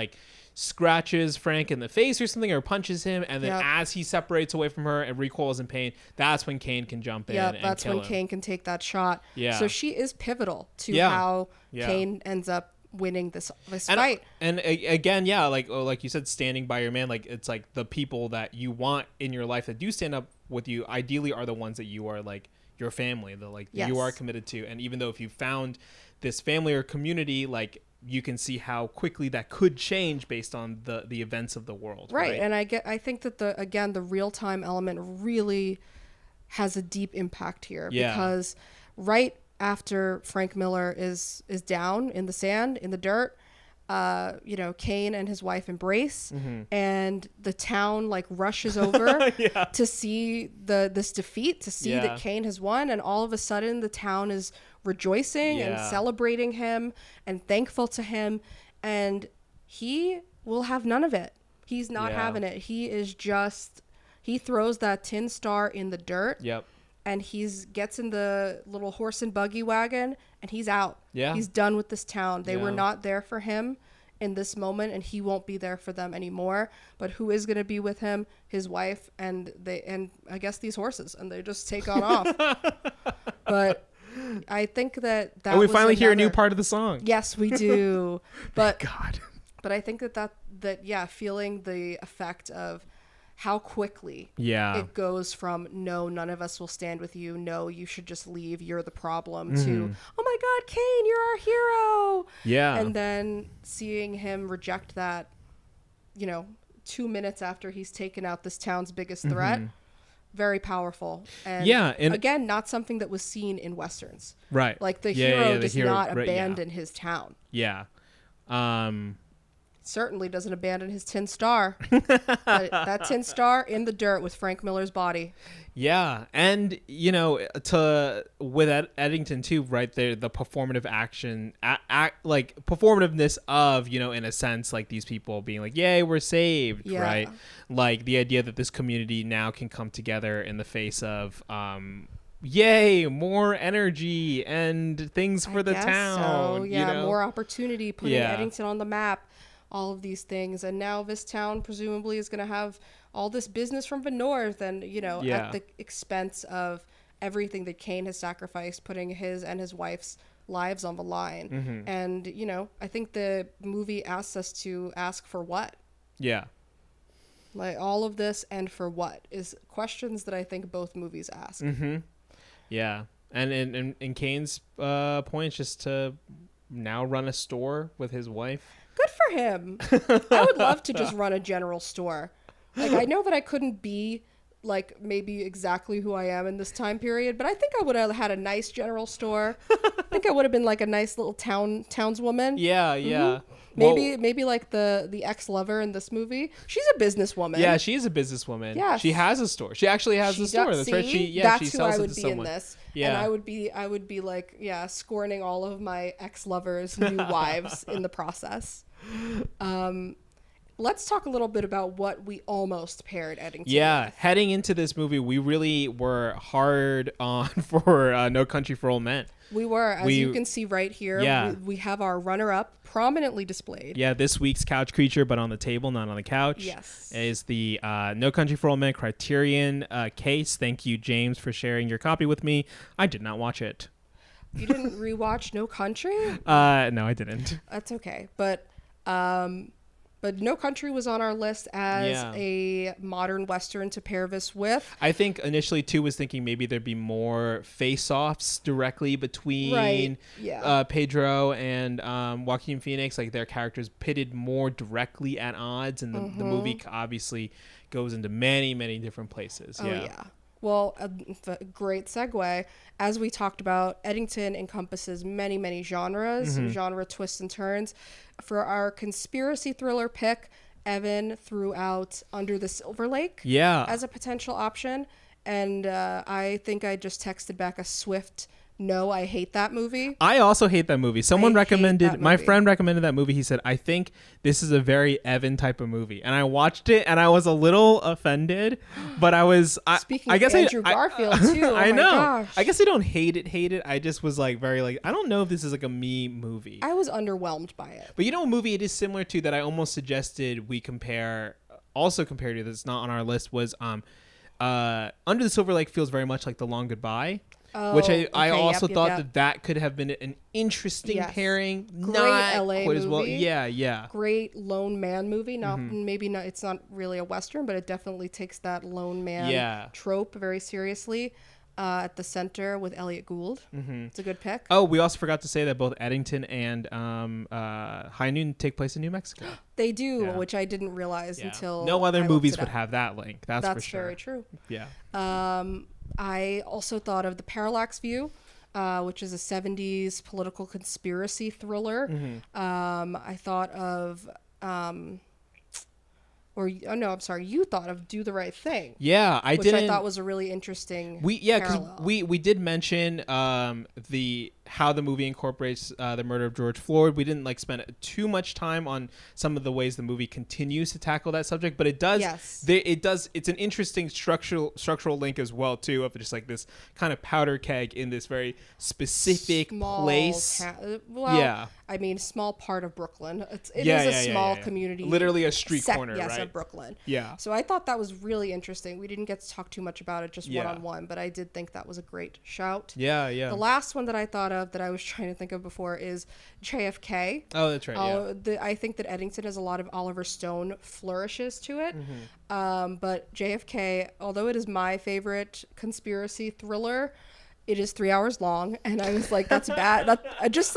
B: scratches Frank in the face or something, or punches him, and then as he separates away from her and recoils in pain, that's when Kane can jump in. Yeah,
A: that's when Kane can take that shot. Yeah. So she is pivotal to how Kane ends up winning this fight.
B: And again, like you said, standing by your man, it's like the people that you want in your life that do stand up with you ideally are the ones that you are your family, you are committed to. And even though if you found this family or community, you can see how quickly that could change based on the events of the world.
A: Right. And I think that the real-time element really has a deep impact here because right after Frank Miller is down in the sand, in the dirt, Kane and his wife embrace, and the town rushes over to see this defeat, to see that Kane has won, and all of a sudden the town is rejoicing and celebrating him and thankful to him, and he will have none of it. He's not having it. He throws that tin star in the dirt.
B: Yep.
A: And gets in the little horse and buggy wagon, and he's out. Yeah. He's done with this town. They were not there for him in this moment, and he won't be there for them anymore. But who is going to be with him? His wife and I guess these horses, and they just take on off. But I think that
B: and we finally hear a new part of the song.
A: Yes, we do. But
B: God.
A: But I think that feeling the effect of how quickly it goes from, no, none of us will stand with you, no, you should just leave, you're the problem, to, oh my God, Kane, you're our hero. Yeah. And then seeing him reject that, 2 minutes after he's taken out this town's biggest threat, very powerful. And and again, not something that was seen in Westerns.
B: Right.
A: The hero does not abandon his town.
B: Yeah.
A: certainly doesn't abandon his tin star. That tin star in the dirt with Frank Miller's body.
B: Yeah, and with Eddington too, right there, the performative action, like performativeness of, in a sense, like these people being like, "Yay, we're saved," right? Like the idea that this community now can come together in the face of, yay, more energy and things for the town.
A: So, yeah, more opportunity, putting Eddington on the map. All of these things, and now this town presumably is going to have all this business from the north, and at the expense of everything that Kane has sacrificed, putting his and his wife's lives on the line.
B: Mm-hmm.
A: And I think the movie asks us to ask for what.
B: Yeah.
A: Like all of this and for what is questions that I think both movies ask.
B: Mm-hmm. Yeah, and in Kane's point, just to now run a store with his wife.
A: Good for him. I would love to just run a general store. Like, I know that I couldn't be like maybe exactly who I am in this time period, but I think I would have had a nice general store. I think I would have been like a nice little townswoman.
B: Yeah, yeah.
A: Mm-hmm. Maybe like the ex-lover in this movie. She's a businesswoman.
B: Yeah, she is a businesswoman.
A: Yes.
B: She has a store. She actually has a store. That's right. She sells it to someone. That's who I would be in this.
A: Yeah. And I would be like, scorning all of my ex-lovers' new wives in the process. Let's talk a little bit about what we almost paired Eddington with.
B: Heading into this movie, we really were hard on for No Country for Old Men.
A: We were, as you can see right here.
B: Yeah.
A: We have our runner-up prominently displayed.
B: Yeah, this week's couch creature, but on the table, not on the couch.
A: Yes.
B: Is the No Country for Old Men Criterion case. Thank you, James, for sharing your copy with me. I did not watch it.
A: You didn't rewatch No Country?
B: No, I didn't.
A: That's okay. But No Country was on our list as a modern Western to pair this with.
B: I think initially, too, was thinking maybe there'd be more face-offs directly between Pedro and Joaquin Phoenix, like their characters pitted more directly at odds, and the movie obviously goes into many, many different places.
A: Yeah. Well, a great segue. As we talked about, Eddington encompasses many, many genres, genre twists and turns. For our conspiracy thriller pick, Evan threw out Under the Silver Lake as a potential option. And I think I just texted back a swift, no, I hate that movie.
B: I also hate that movie. My friend recommended that movie. He said, I think this is a very Evan type of movie. And I watched it and I was a little offended, but
A: Speaking of Andrew Garfield too.
B: I know.
A: Gosh.
B: I guess I don't hate it. I just was like I don't know if this is like a me movie.
A: I was underwhelmed by it.
B: But a movie it is similar to that I almost suggested we compared to that's not on our list was Under the Silver Lake feels very much like The Long Goodbye. Which I also thought that could have been an interesting pairing.
A: Great
B: not
A: LA
B: quite
A: movie.
B: As well. Yeah.
A: Great lone man movie. Maybe not. It's not really a Western, but it definitely takes that lone man trope very seriously. At the center with Elliot Gould. It's a good pick.
B: Oh, we also forgot to say that both Eddington and High Noon take place in New Mexico.
A: They do, which I didn't realize until
B: no other movies would have that link. That's for sure.
A: Very true.
B: Yeah.
A: I also thought of The Parallax View, which is a 70s political conspiracy thriller. I thought of... you thought of Do the Right Thing.
B: Yeah,
A: which I thought was a really interesting parallel.
B: We did mention how the movie incorporates the murder of George Floyd. We didn't spend too much time on some of the ways the movie continues to tackle that subject, but it does.
A: Yes.
B: It's an interesting structural link as well too, of just this kind of powder keg in this very specific place. I mean, small part of Brooklyn. It is a small community. Literally a street corner, right?
A: Of Brooklyn.
B: Yeah.
A: So I thought that was really interesting. We didn't get to talk too much about it, just one-on-one, but I did think that was a great shout.
B: Yeah.
A: The last one that I thought of that I was trying to think of before is JFK.
B: Oh, that's right.
A: I think that Eddington has a lot of Oliver Stone flourishes to it. But JFK, although it is my favorite conspiracy thriller, it is 3 hours long, and I was like, that's bad. Just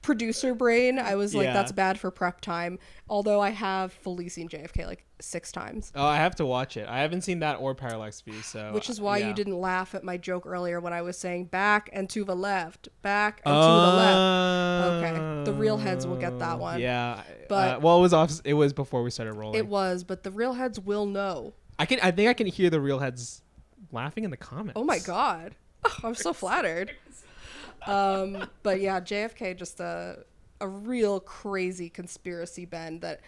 A: producer brain, I was like, that's bad for prep time. Although I have fully seen JFK 6 times.
B: Oh, I have to watch it. I haven't seen that or Parallax View, so.
A: Which is why you didn't laugh at my joke earlier when I was saying back and to the left, back and to the left. Okay. The real heads will get that one.
B: Yeah.
A: But
B: well, it was off. It was before we started rolling.
A: It was, but the real heads will know.
B: I think I can hear the real heads laughing in the comments.
A: Oh my god. Oh, I'm so flattered. But yeah, JFK, just a real crazy conspiracy bend that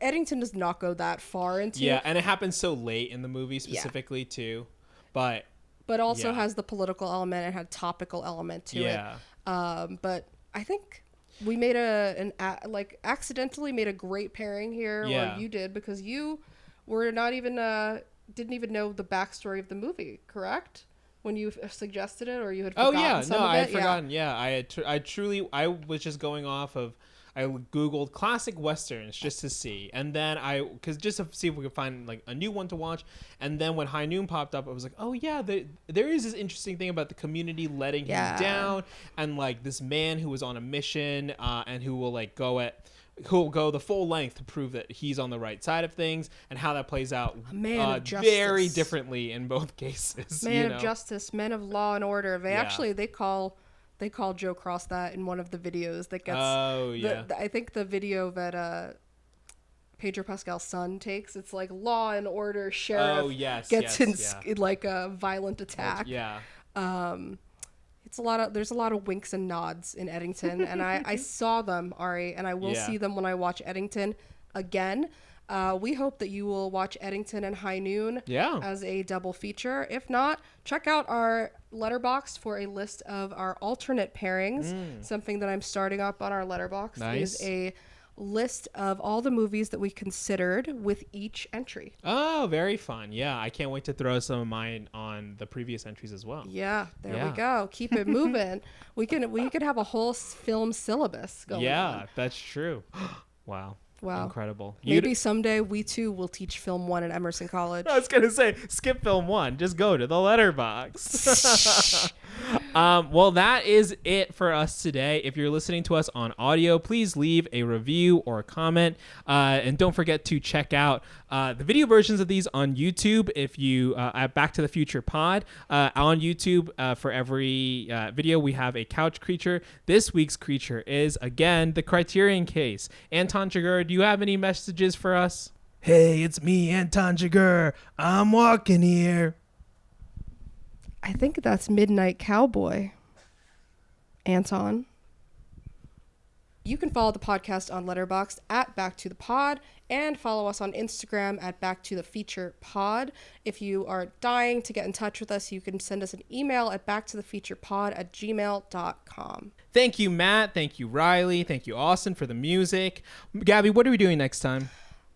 A: Eddington does not go that far into.
B: Yeah, and it happens so late in the movie specifically too. But
A: also has the political element and had topical element to it. But I think we made accidentally made a great pairing here, or you did, because you were not even didn't even know the backstory of the movie, correct? When you suggested it, or you had forgotten some of it?
B: I had forgotten. Yeah, I was just going off of, I Googled classic westerns just to see, and then just to see if we could find like a new one to watch. And then when High Noon popped up, I was like, oh yeah, there is this interesting thing about the community letting him down, and like this man who was on a mission, and who will go the full length to prove that he's on the right side of things, and how that plays out very differently in both cases.
A: Man of justice, men of law and order. They call Joe Cross that in one of the videos that gets. Oh yeah. I think the video that Pedro Pascal's son takes, it's like law and order sheriff. Oh yes. Gets in like a violent attack. There's a lot of winks and nods in Eddington, and I saw them, Ari, and I will see them when I watch Eddington again. We hope that you will watch Eddington and High Noon as a double feature. If not, check out our Letterboxd for a list of our alternate pairings. Something that I'm starting up on our Letterboxd is a list of all the movies that we considered with each entry.
B: Oh, very fun. Yeah, I can't wait to throw some of mine on the previous entries as well.
A: Yeah, there we go. Keep it moving. we could have a whole film syllabus going on.
B: That's true. Wow. Incredible.
A: Maybe someday we too will teach Film 1 at Emerson College.
B: I was going to say, skip Film 1. Just go to the Letterboxd. Well, that is it for us today. If you're listening to us on audio, please leave a review or a comment. And don't forget to check out the video versions of these on YouTube. If you at Back to the Future Pod on YouTube, for every video, we have a couch creature. This week's creature is, again, the Criterion Case. Anton Chigurh, do you have any messages for us?
C: Hey, it's me, Anton Chigurh. I'm walking here.
A: I think that's Midnight Cowboy. Anton. You can follow the podcast on Letterboxd at Back to the Pod, and follow us on Instagram at Back to the Feature Pod. If you are dying to get in touch with us, you can send us an email at backtothefeaturepod@gmail.com.
B: Thank you, Matt. Thank you, Riley. Thank you, Austin, for the music. Gabby, what are we doing next time?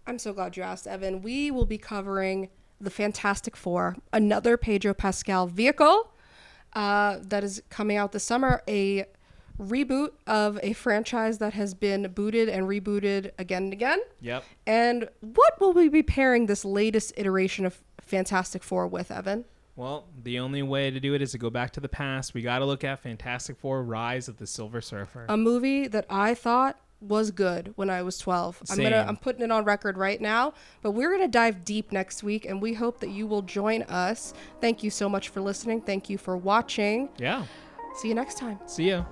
A: I'm so glad you asked, Evan. We will be covering The Fantastic Four, another Pedro Pascal vehicle that is coming out this summer, a reboot of a franchise that has been booted and rebooted again and again.
B: Yep.
A: And what will we be pairing this latest iteration of Fantastic Four with, Evan?
B: Well, the only way to do it is to go back to the past. We got to look at Fantastic Four: Rise of the Silver Surfer.
A: A movie that I thought was good when I was 12. I'm putting it on record right now, but we're going to dive deep next week, and we hope that you will join us. Thank you so much for listening. Thank you for watching.
B: Yeah.
A: See you next time.
B: See ya.